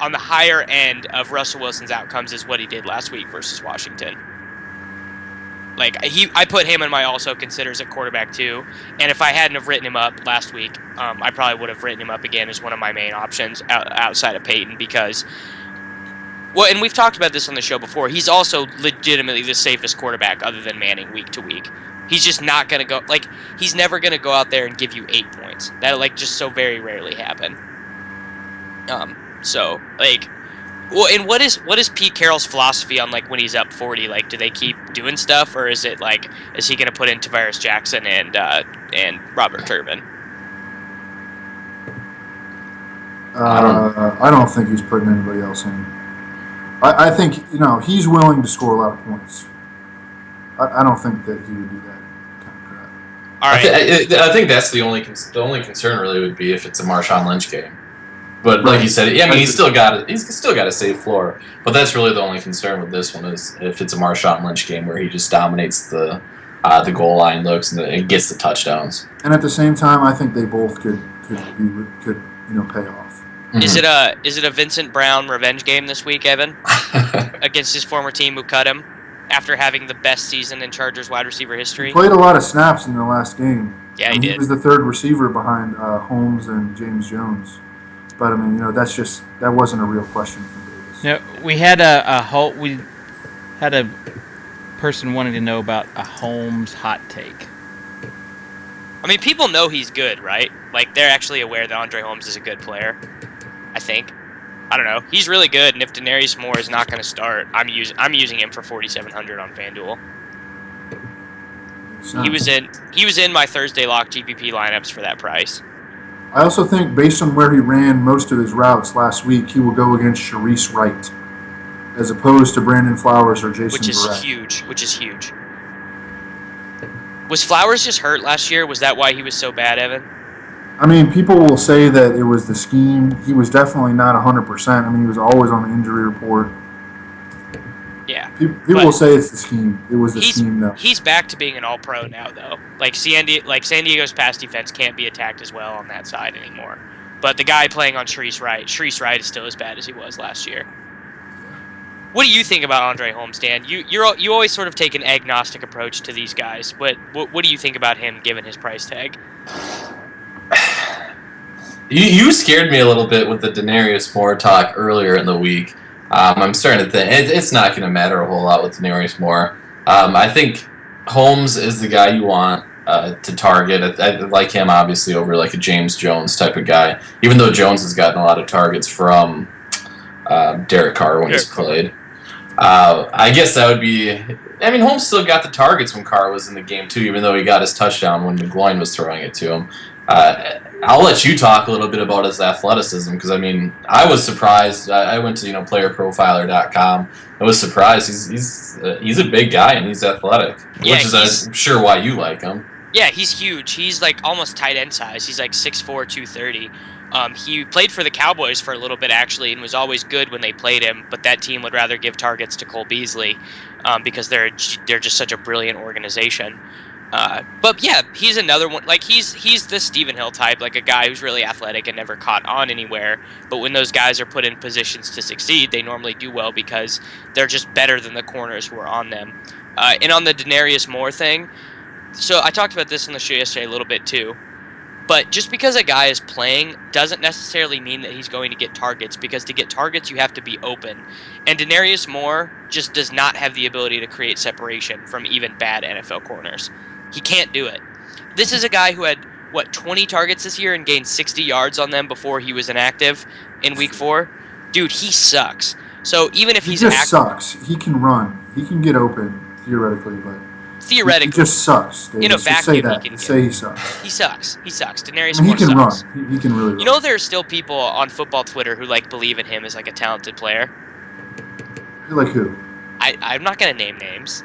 on the higher end of Russell Wilson's outcomes is what he did last week versus Washington. I put him in my also considers at quarterback too, and if I hadn't have written him up last week, I probably would have written him up again as one of my main options outside of Peyton because, and we've talked about this on the show before, he's also legitimately the safest quarterback other than Manning week to week. He's just not going to go, he's never going to go out there and give you 8 points. That'll just so very rarely happen. So like, well, and what is Pete Carroll's philosophy on like when he's up 40? Like, do they keep doing stuff, or is it like, is he going to put in Tavares Jackson and Robert Turbin? I don't think he's putting anybody else in. I think he's willing to score a lot of points. I don't think that he would do that kind of crap. All right. I think that's the only concern really would be if it's a Marshawn Lynch game. But like you said, I mean, he's still got a safe floor. But that's really the only concern with this one is if it's a Marshawn Lynch game where he just dominates the goal line looks and gets the touchdowns. And at the same time, I think they both could pay off. Mm-hmm. Is it a Vincent Brown revenge game this week, Evan, against his former team who cut him after having the best season in Chargers wide receiver history? He played a lot of snaps in the last game. Yeah, he did. He was the third receiver behind Holmes and James Jones. But I mean, that wasn't a real question from Davis. No, we had a person wanting to know about a Holmes hot take. I mean, people know he's good, right? Like, they're actually aware that Andre Holmes is a good player. I think. I don't know. He's really good, and if Denarius Moore is not going to start, I'm using him for 4,700 on FanDuel. He was in my Thursday lock GPP lineups for that price. I also think, based on where he ran most of his routes last week, he will go against Sharice Wright, as opposed to Brandon Flowers or Jason Verrett. Which is huge. Was Flowers just hurt last year? Was that why he was so bad, Evan? I mean, people will say that it was the scheme. He was definitely not 100%. I mean, he was always on the injury report. Yeah. People will say it's the scheme. It was the scheme, though. He's back to being an all-pro now, though. Like San Diego's pass defense can't be attacked as well on that side anymore. But the guy playing on Sharice Wright is still as bad as he was last year. What do you think about Andre Holmes, Dan? You always sort of take an agnostic approach to these guys. What do you think about him given his price tag? You scared me a little bit with the Denarius Moore talk earlier in the week. I'm starting to think it's not going to matter a whole lot with Denarius Moore. I think Holmes is the guy you want to target. I like him obviously over like a James Jones type of guy, even though Jones has gotten a lot of targets from Derek Carr when he's played. I guess that would be... I mean, Holmes still got the targets when Carr was in the game, too, even though he got his touchdown when McGloin was throwing it to him. I'll let you talk a little bit about his athleticism, because, I mean, I was surprised. I went to, playerprofiler.com. I was surprised. He's a big guy, and he's athletic, which is, I'm sure, why you like him. Yeah, he's huge. He's, like, almost tight end size. He's, like, 6'4", 230. He played for the Cowboys for a little bit, actually, and was always good when they played him, but that team would rather give targets to Cole Beasley because they're just such a brilliant organization. But, yeah, he's another one. Like, he's the Stephen Hill type, like a guy who's really athletic and never caught on anywhere. But when those guys are put in positions to succeed, they normally do well because they're just better than the corners who are on them. And on the Denarius Moore thing, so I talked about this on the show yesterday a little bit, too. But just because a guy is playing doesn't necessarily mean that he's going to get targets, because to get targets, you have to be open. And Denarius Moore just does not have the ability to create separation from even bad NFL corners. He can't do it. This is a guy who had, 20 targets this year and gained 60 yards on them before he was inactive in Week 4? Dude, he sucks. So even if he's active... He just sucks. He can run. He can get open, theoretically, but... Theoretically. He just sucks. Davis. In a vacuum, say that. He can say he sucks. He sucks. Denarius Moore sucks. He can run. He can really run. You know, there are still people on football Twitter who believe in him as a talented player. Like who? I'm not gonna name names.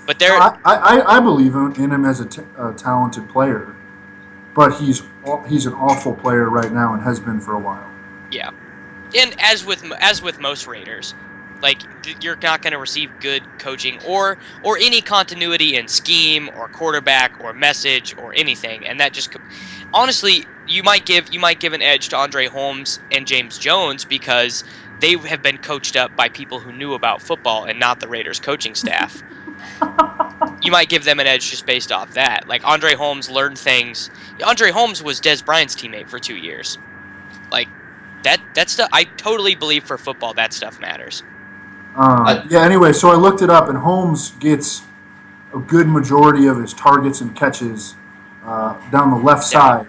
But there. I believe in him as a talented player, but he's an awful player right now and has been for a while. Yeah, and as with most Raiders. You're not going to receive good coaching or any continuity in scheme or quarterback or message or anything, and that just honestly, you might give an edge to Andre Holmes and James Jones because they have been coached up by people who knew about football and not the Raiders coaching staff. You might give them an edge just based off that. Like Andre Holmes learned things. Andre Holmes was Des Bryant's teammate for 2 years. That stuff. I totally believe for football that stuff matters. Anyway, so I looked it up, and Holmes gets a good majority of his targets and catches down the left side,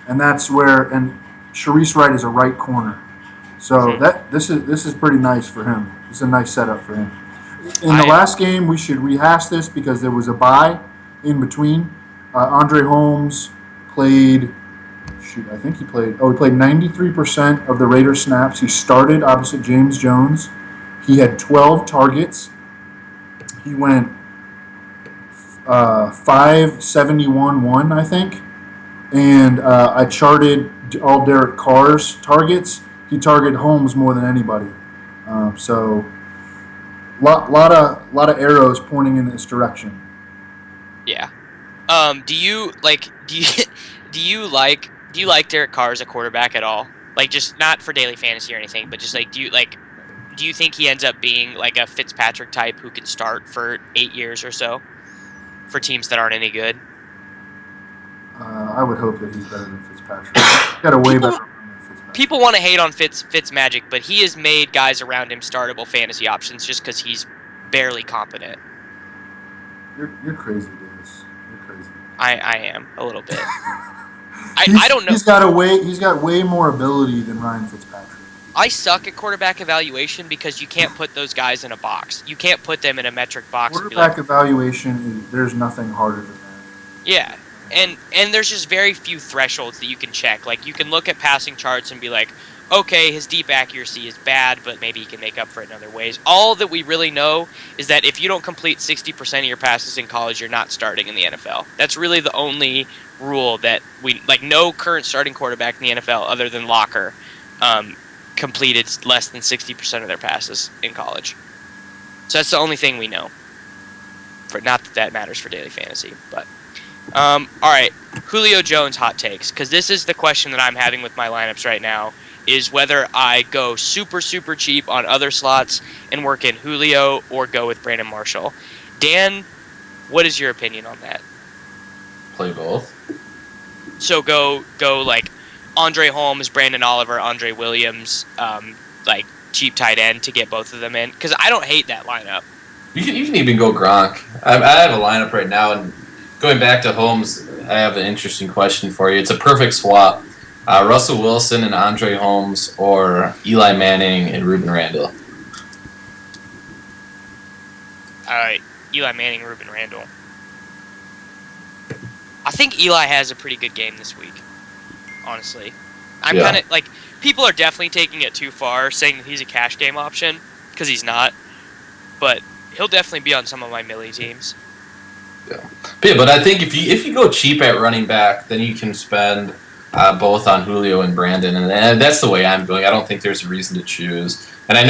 and that's where, and Sharice Wright is a right corner. So this is pretty nice for him. This is a nice setup for him. In the last game, we should rehash this because there was a bye in between. Andre Holmes played. I think he played. He played 93% of the Raiders snaps. He started opposite James Jones. He had 12 targets. He went 571-1, I think. And I charted all Derek Carr's targets. He targeted Holmes more than anybody. So, lot of arrows pointing in this direction. Yeah. Do you like Derek Carr as a quarterback at all? Like, just not for daily fantasy or anything, but just like, do you think he ends up being like a Fitzpatrick type who can start for 8 years or so for teams that aren't any good? I would hope that he's better than Fitzpatrick. He's got a way better run than Fitzpatrick. People want to hate on Fitz magic, but he has made guys around him startable fantasy options just because he's barely competent. You're crazy, Davis. You're crazy. I am a little bit. I don't know. He's got way more ability than Ryan Fitzpatrick. I suck at quarterback evaluation because you can't put those guys in a box. You can't put them in a metric box. Quarterback evaluation, there's nothing harder than that. Yeah, and there's just very few thresholds that you can check. Like, you can look at passing charts and be like, okay, his deep accuracy is bad, but maybe he can make up for it in other ways. All that we really know is that if you don't complete 60% of your passes in college, you're not starting in the NFL. That's really the only rule that no current starting quarterback in the NFL other than Locker completed less than 60% of their passes in college. So that's the only thing we know. Not that matters for daily fantasy, but all right, Julio Jones hot takes, because this is the question that I'm having with my lineups right now, is whether I go super, super cheap on other slots and work in Julio or go with Brandon Marshall. Dan, what is your opinion on that? Play both. So go like Andre Holmes, Brandon Oliver, Andre Williams, like cheap tight end to get both of them in, because I don't hate that lineup. You can even go Gronk. I have a lineup right now, and going back to Holmes, I have an interesting question for you. It's a perfect swap. Russell Wilson and Andre Holmes, or Eli Manning and Ruben Randall. All right, Eli Manning, Ruben Randall. I think Eli has a pretty good game this week, honestly. I'm kind of like, people are definitely taking it too far, saying that he's a cash game option, because he's not. But he'll definitely be on some of my Millie teams. Yeah, but I think if you go cheap at running back, then you can spend both on Julio and Brandon, and that's the way I'm going. I don't think there's a reason to choose. And I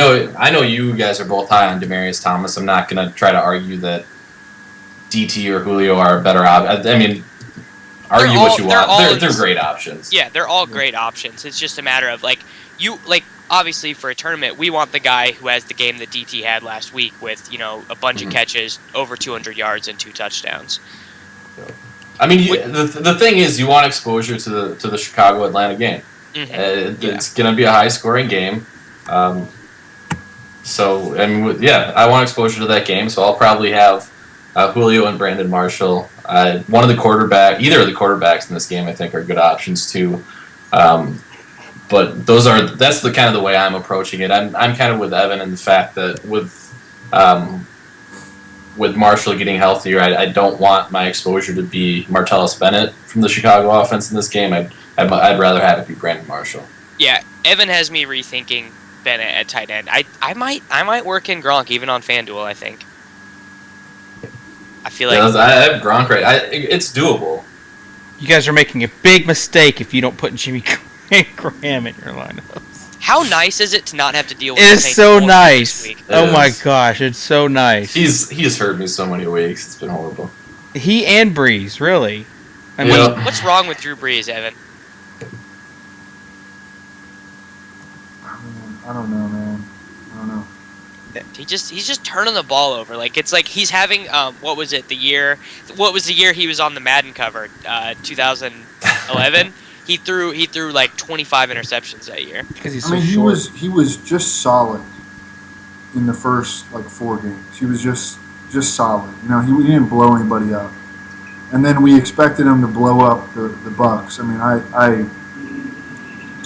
know you guys are both high on Demaryius Thomas. I'm not going to try to argue that DT or Julio are a better option. I mean, argue what you want. They're great options. Yeah, they're all great options. It's just a matter of obviously for a tournament, we want the guy who has the game that DT had last week with, a bunch of catches, over 200 yards and 2 touchdowns. I mean, the thing is, you want exposure to the Chicago-Atlanta game. Mm-hmm. It's going to be a high-scoring game. So, I mean, I want exposure to that game, so I'll probably have Julio and Brandon Marshall. Either of the quarterbacks in this game, I think, are good options too. But that's the kind of the way I'm approaching it. I'm kind of with Evan in the fact that with Marshall getting healthier, I don't want my exposure to be Martellus Bennett from the Chicago offense in this game. I'd rather have it be Brandon Marshall. Yeah, Evan has me rethinking Bennett at tight end. I might work in Gronk even on FanDuel, I think. I feel like I have Gronk right. It's doable. You guys are making a big mistake if you don't put Jimmy Graham in your lineups. How nice is it to not have to deal with It's so nice. Oh my gosh, it's so nice. He's hurt me so many weeks. It's been horrible. He and Brees, really. I mean, what's wrong with Drew Brees, Evan? I don't know, man. I don't know. He's just turning the ball over. Like, it's like he's having what was the year he was on the Madden cover, 2011. He threw like 25 interceptions that year. Because he's so short. He was just solid in the first 4 games. He was just solid. He didn't blow anybody up. And then we expected him to blow up the Bucs. I mean, I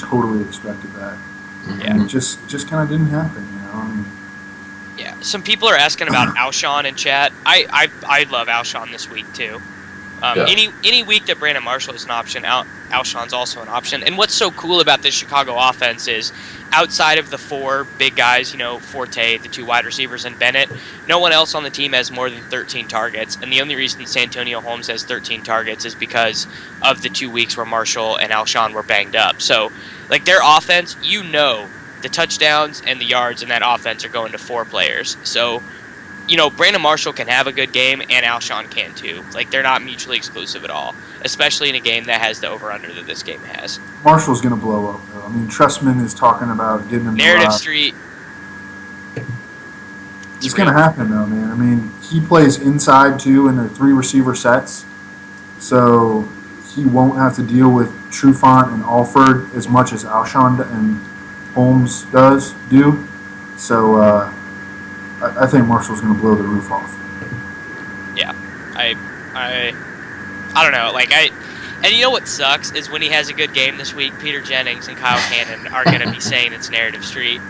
totally expected that. Yeah. And it just kind of didn't happen, you know. I mean, Yeah. Some people are asking about Alshon in chat. I love Alshon this week too. Any week that Brandon Marshall is an option, Alshon's also an option. And what's so cool about this Chicago offense is, outside of the four big guys, Forte, the two wide receivers, and Bennett, no one else on the team has more than 13 targets. And the only reason Santonio Holmes has 13 targets is because of the 2 weeks where Marshall and Alshon were banged up. So, their offense, the touchdowns and the yards in that offense are going to four players. So, Brandon Marshall can have a good game, and Alshon can too. They're not mutually exclusive at all, especially in a game that has the over-under that this game has. Marshall's going to blow up, though. I mean, Trestman is talking about getting him Narrative Street. It's going to happen, though, man. I mean, he plays inside, too, in their 3 receiver sets. So he won't have to deal with Trufant and Alford as much as Alshon and Holmes do. So I think Marshall's going to blow the roof off. Yeah. I don't know. And you know what sucks is when he has a good game this week, Peter Jennings and Kyle Cannon are going to be saying it's Narrative Street.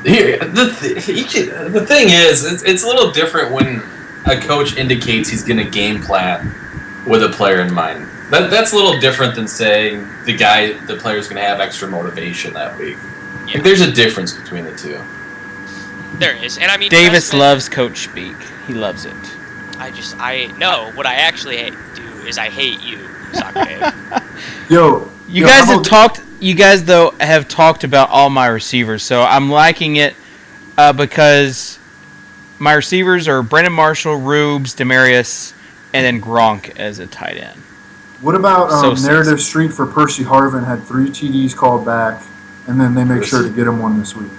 Here, the thing is, it's a little different when a coach indicates he's going to game plan with a player in mind. That's a little different than saying the player's going to have extra motivation that week. Yeah. There's a difference between the two. There is. And I mean, Davis loves coach speak. He loves it. No, what I actually do is I hate you, Soccer Dave. You guys have talked about all my receivers, so I'm liking it because my receivers are Brandon Marshall, Rubes, Demarius, and then Gronk as a tight end. What about Narrative Street for Percy Harvin had 3 TDs called back, and then they make sure to get him one this week.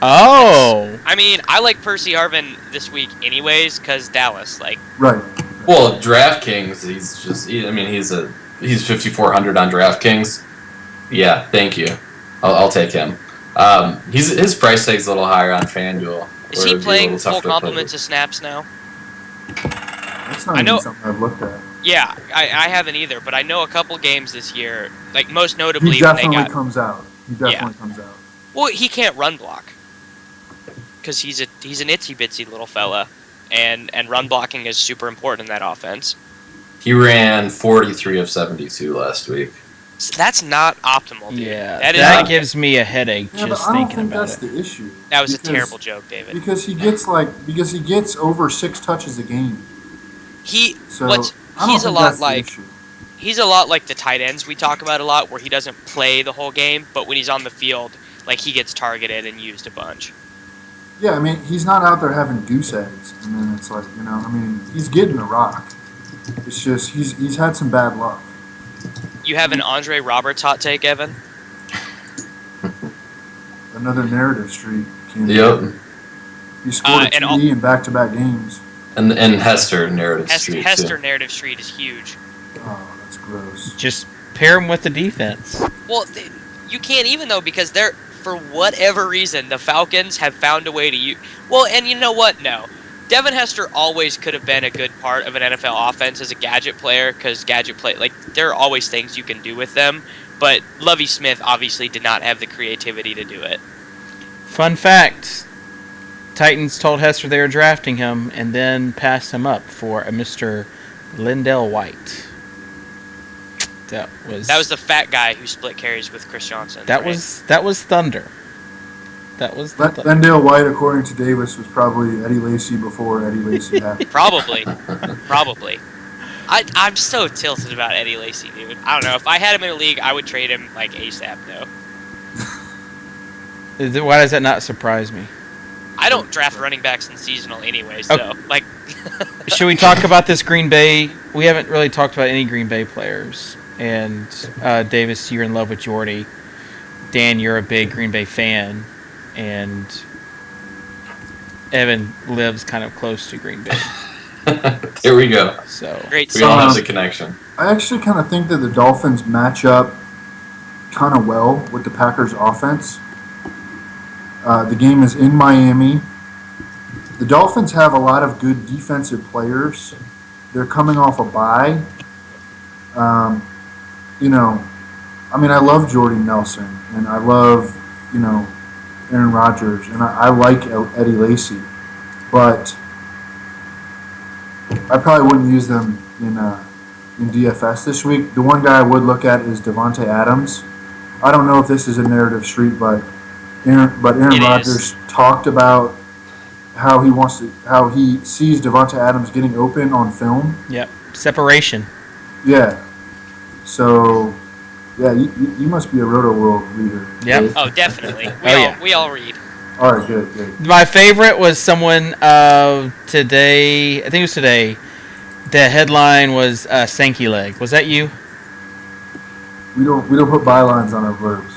Oh. I mean, I like Percy Harvin this week anyways, because Dallas, Right. Well, DraftKings, he's 5,400 on DraftKings. Yeah, thank you. I'll take him. His price tag's a little higher on FanDuel. Is he playing full complements of snaps now? That's not even something I've looked at. Yeah, I haven't either, but I know a couple games this year, most notably he definitely comes out. He definitely comes out. Well, he can't run block because he's an itsy bitsy little fella, and run blocking is super important in that offense. He ran 43 of 72 last week. So that's not optimal, dude. Yeah, that gives me a headache just thinking about it. I don't think that's the issue. That was a terrible joke, David. Because he gets over 6 touches a game. He's a lot like the tight ends we talk about a lot, where he doesn't play the whole game, but when he's on the field, he gets targeted and used a bunch. Yeah, I mean, he's not out there having goose eggs, and then it's he's getting the rock. It's just he's had some bad luck. You have an Andre Roberts hot take, Evan? Another Narrative Street candidate. Yep. He scored a TD in back-to-back games. And Hester Narrative Street. Hester Narrative Street is huge. Oh, that's gross. Just pair him with the defense. Well, you can't even, though, because for whatever reason, the Falcons have found a way to use... Well, and you know what? No. Devin Hester always could have been a good part of an NFL offense as a gadget player, because gadget play... there are always things you can do with them, but Lovie Smith obviously did not have the creativity to do it. Fun fact... Titans told Hester they were drafting him and then passed him up for a Mr. Lindell White. That was the fat guy who split carries with Chris Johnson. That was Thunder. That was Lindell White, according to Davis, was probably Eddie Lacy before Eddie Lacy happened. Probably. I'm so tilted about Eddie Lacy, dude. I don't know. If I had him in a league, I would trade him ASAP, though. Why does that not surprise me? I don't draft running backs in seasonal anyways, so Should we talk about this Green Bay? We haven't really talked about any Green Bay players. And Davis, you're in love with Jordy. Dan, you're a big Green Bay fan, and Evan lives kind of close to Green Bay. Here we go. So great. We all have the connection. I actually kind of think that the Dolphins match up kind of well with the Packers' offense. The game is in Miami. The Dolphins have a lot of good defensive players. They're coming off a bye. I mean, I love Jordy Nelson, and I love, Aaron Rodgers, and I like Eddie Lacy, but I probably wouldn't use them in DFS this week. The one guy I would look at is Devontae Adams. I don't know if this is a narrative street, but Aaron Rodgers talked about how he sees Devontae Adams getting open on film. Yep, separation. Yeah. So, yeah, you must be a Roto World reader. Yep. Dave. Oh, definitely. We all read. All right, good. My favorite was someone today. I think it was today. The headline was "Sankey Leg." Was that you? We don't put bylines on our verbs.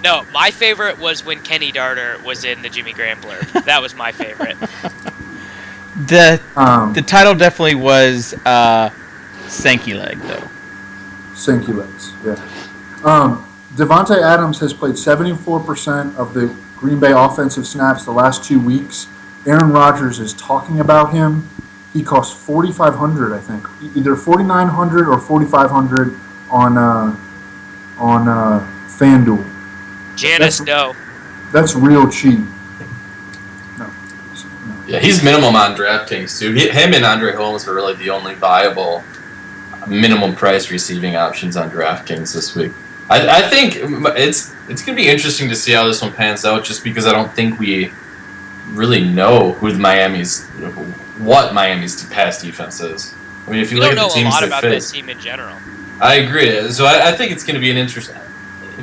No, my favorite was when Kenny Darter was in the Jimmy Graham blurb. That was my favorite. The title definitely was "Sankey Leg," though. Sankey legs, yeah. Devontae Adams has played 74% of the Green Bay offensive snaps the last 2 weeks. Aaron Rodgers is talking about him. He costs $4,500, I think, either $4,900 or $4,500 on FanDuel. Janice, no. That's real cheap. No. Yeah, he's minimum on DraftKings too. Him and Andre Holmes are really the only viable minimum price receiving options on DraftKings this week. I think it's going to be interesting to see how this one pans out, just because I don't think we really know what Miami's pass defense is. I mean, if you look at the teams we don't know a lot they about face, that team in general. I agree. So I think it's going to be an interesting.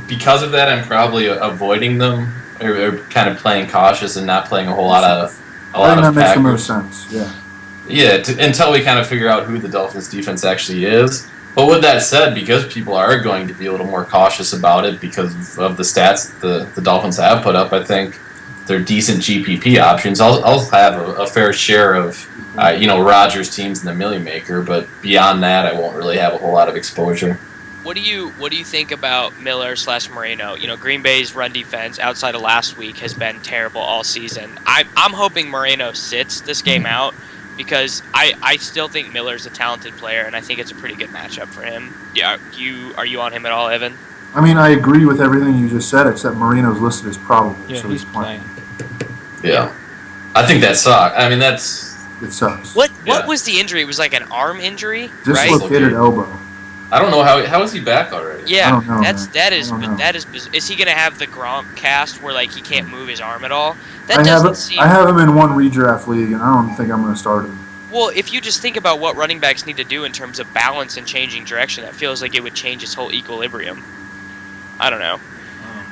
Because of that, I'm probably avoiding them or kind of playing cautious and not playing a lot of I think that makes the Packers. most sense. Yeah. Yeah, until we kind of figure out who the Dolphins' defense actually is. But with that said, because people are going to be a little more cautious about it because of the stats the Dolphins have put up, I think they're decent GPP options. I'll have a fair share of Rodgers teams in the Millie Maker, but beyond that, I won't really have a whole lot of exposure. What do you think about Miller/Moreno? Green Bay's run defense outside of last week has been terrible all season. I'm hoping Moreno sits this game out, because I still think Miller's a talented player, and I think it's a pretty good matchup for him. Yeah, are you on him at all, Evan? I mean, I agree with everything you just said, except Marino's listed as probable. Yeah, so he's playing. Yeah. I think that sucks. I mean, It sucks. What was the injury? It was like an arm injury, right? Dislocated elbow. I don't know how is he back already? Yeah, I don't know, that man. is he gonna have the Gronk cast where like he can't move his arm at all? I have him in one redraft league, and I don't think I'm going to start him. Well, if you just think about what running backs need to do in terms of balance and changing direction, that feels like it would change his whole equilibrium. I don't know.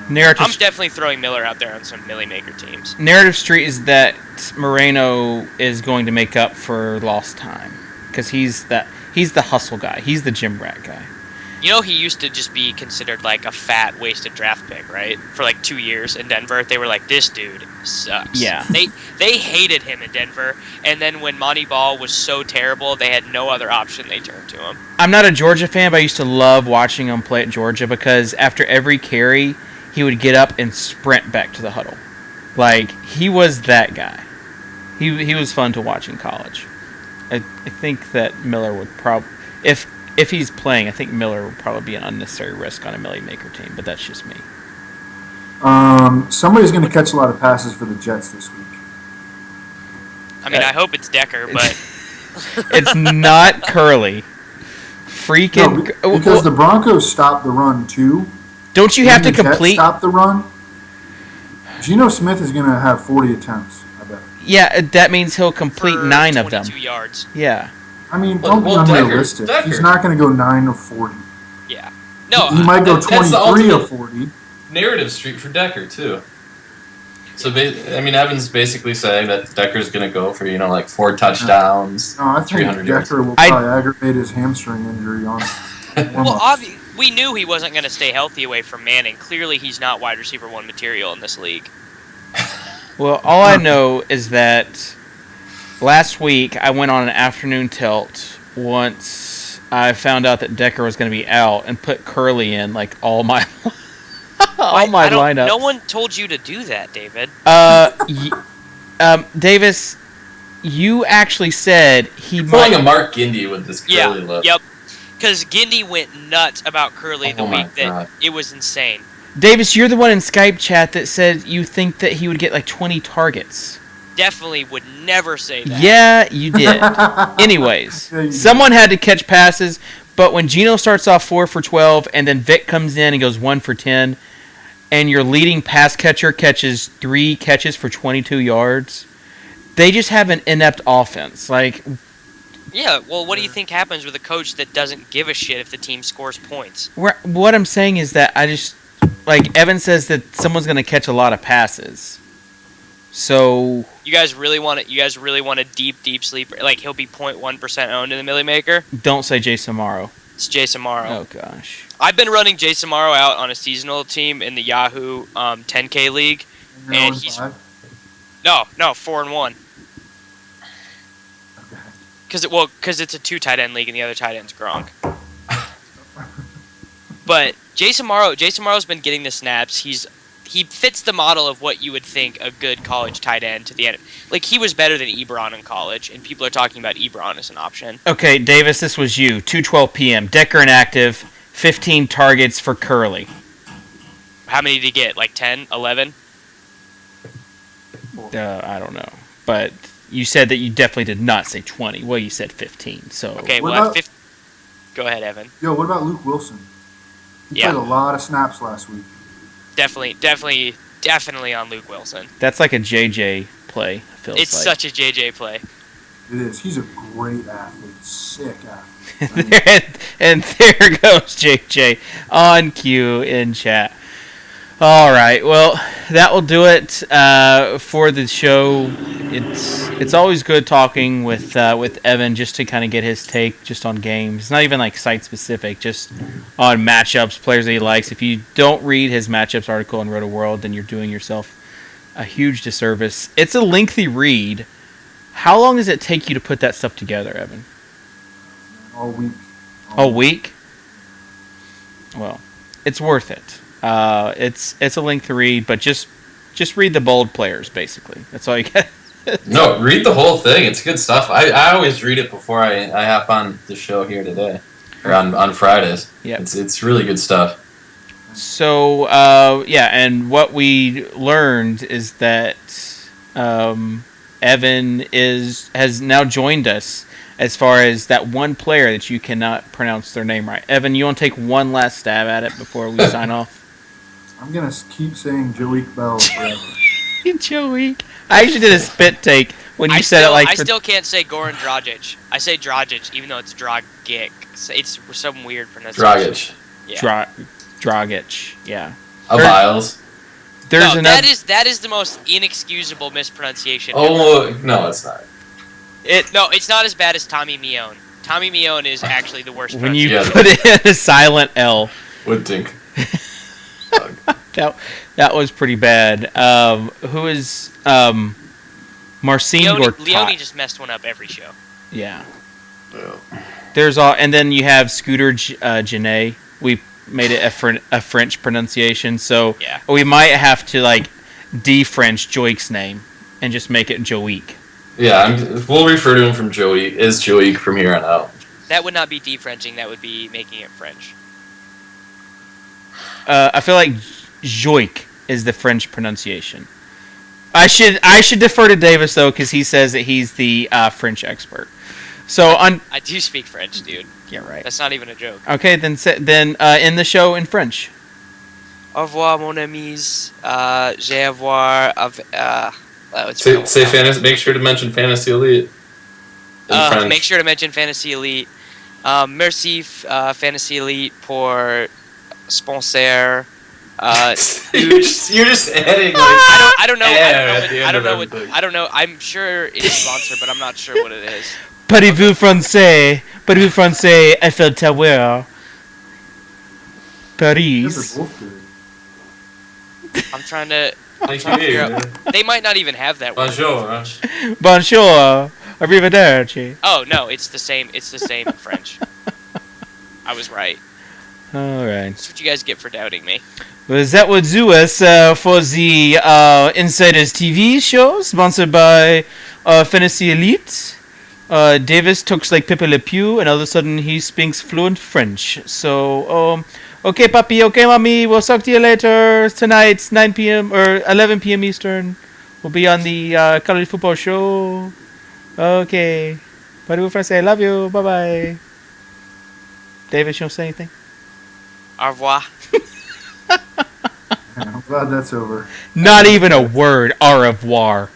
I'm definitely throwing Miller out there on some Millie Maker teams. Narrative Street is that Moreno is going to make up for lost time because he's the hustle guy. He's the gym rat guy. He used to just be considered like a fat, wasted draft pick, right? For like 2 years in Denver, they were like, this dude sucks. Yeah. They hated him in Denver, and then when Monty Ball was so terrible, they had no other option. They turned to him. I'm not a Georgia fan, but I used to love watching him play at Georgia because after every carry, he would get up and sprint back to the huddle. Like, he was that guy. He was fun to watch in college. I think that Miller would probably... If he's playing, I think Miller would probably be an unnecessary risk on a Millie Maker team, but that's just me. Somebody's going to catch a lot of passes for the Jets this week. I mean, I hope it's Decker, but... It's not Curly. Freaking... No, because the Broncos stopped the run, too. Don't you have to complete... Stop the run? Geno Smith is going to have 40 attempts, I bet. Yeah, that means he'll complete 9 of them. 22 yards. Yeah. I mean, don't be unrealistic. He's not going to go 9 or 40. Yeah. No, he might go 23 or 40. Narrative street for Decker, too. So, Evan's basically saying that Decker's going to go for, like 4 touchdowns, no, I think 300 yards. Decker will probably aggravate his hamstring injury on Well, we knew he wasn't going to stay healthy away from Manning. Clearly, he's not wide receiver 1 material in this league. Well, all I know is that last week I went on an afternoon tilt once I found out that Decker was going to be out and put Curly in like all my lineups. No one told you to do that, David. Davis, you actually said he You're pulling a Mark Gindy with this Curly look. Yep. Because Gindy went nuts about Curly the week that God. it was insane. Davis, you're the one in Skype chat that said you think that he would get like 20 targets. Definitely would never say that. Yeah, you did. Anyways, Yeah, you someone had to catch passes, but when Geno starts off 4 for 12 and then Vic comes in and goes 1 for 10, and your leading pass catcher catches 3 catches for 22 yards, they just have an inept offense. Like, Yeah, well, what do you think happens with a coach that doesn't give a shit if the team scores points? what I'm saying is that like Evan says that someone's going to catch a lot of passes. So You guys really want a deep sleeper? Like he'll be 0.1% owned in the Millie Maker. don't say Jason Morrow. It's Jason Morrow. Oh gosh. I've been running Jason Morrow out on a seasonal team in the Yahoo 10K league, and he's 5? no 4-1. Okay. Because it's a 2 tight end league and the other tight end's Gronk. But Jason Morrow's been getting the snaps. He fits the model of what you would think a good college tight end to the end. Like he was better than Ebron in college, and people are talking about Ebron as an option. Okay, Davis, this was you. 2:12 p.m. Decker inactive. 15 targets for Curly. How many did he get? Like 10, 11? I don't know, but you said that you definitely did not say 20. Well, you said 15. So Okay, What well, about- 50. Go ahead, Evan. Yo, what about Luke Wilson? He Yeah. played a lot of snaps last week. Definitely on Luke Wilson. that's like a JJ play. It feels It's like. such a JJ play. It is. He's a great athlete. Sick athlete. and there goes JJ on cue in chat. All right, well, that will do it for the show. It's always good talking with Evan just to kind of get his take just on games. It's not even like site specific, just on matchups, players that he likes. If you don't read his matchups article on Roto World, then you're doing yourself a huge disservice. It's a lengthy read. How long does it take you to put that stuff together, Evan? All week. A week? Well, it's worth it. It's a lengthy read, but just read the bold players, basically. That's all you get. No, read the whole thing. It's good stuff. I always read it before I hop on the show here today, or on Fridays. Yep. It's really good stuff. So, and what we learned is that Evan has now joined us as far as that one player that you cannot pronounce their name right. Evan, you want to take one last stab at it before we sign off? I'm going to keep saying Joey Bell forever. Joey. I actually did a spit take when you said still, it like... I still can't say Goran Dragic. I say Dragic, even though it's Dragic. It's some weird pronunciation. Dragic. Yeah. Dragic, yeah. Of Isles. There's No, another... that is the most inexcusable mispronunciation. Oh, no, it's not. No, it's not as bad as Tommy Mione. Tommy Mione is actually the worst when you pronunciation. put in a silent L. Would think. That was pretty bad. Who is Marcin Gortat? Leone just messed one up every show. Yeah. Yeah. And then you have Scooter Janae. We made it a French pronunciation, so Yeah. we might have to like de-French Joik's name and just make it Joik. Yeah, we'll refer to him from Joey as Joey from here on out. That would not be de-Frenching. That would be making it French. I feel like Joik is the French pronunciation. I should defer to Davis though, because he says that he's the French expert. So I do speak French, dude. yeah, right. That's not even a joke. Okay, then end the show in French. Au revoir, mon amis. J'ai à voir. Say fantasy. Make sure to mention Fantasy Elite. In French. Make sure to mention Fantasy Elite. Merci, Fantasy Elite, pour sponsor. You're just adding. Like, I don't know. at the end of everything. I don't know. I'm sure it's a sponsor, but I'm not sure what it is. Parlez-vous français? Parlez-vous français? Eiffel Tower. These are Paris. both good. I'm trying to. Thank you. They might not even have that word. Bonjour. Bonjour. Arrivederci. Oh no, it's the same. It's the same in French. I was right. All right. That's what you guys get for doubting me. Well, that would do us for the Insiders TV show, sponsored by Fantasy Elite. Davis talks like Pepe Le Pew, and all of a sudden he speaks fluent French. So, okay, papi, okay, mommy, we'll talk to you later. Tonight's 9 p.m. or 11 p.m. Eastern. We'll be on the college football show. Okay. Parlez-vous français? Love you. Bye-bye. Davis, you don't say anything? Au revoir. I'm glad that's over. Not even a word. Au revoir.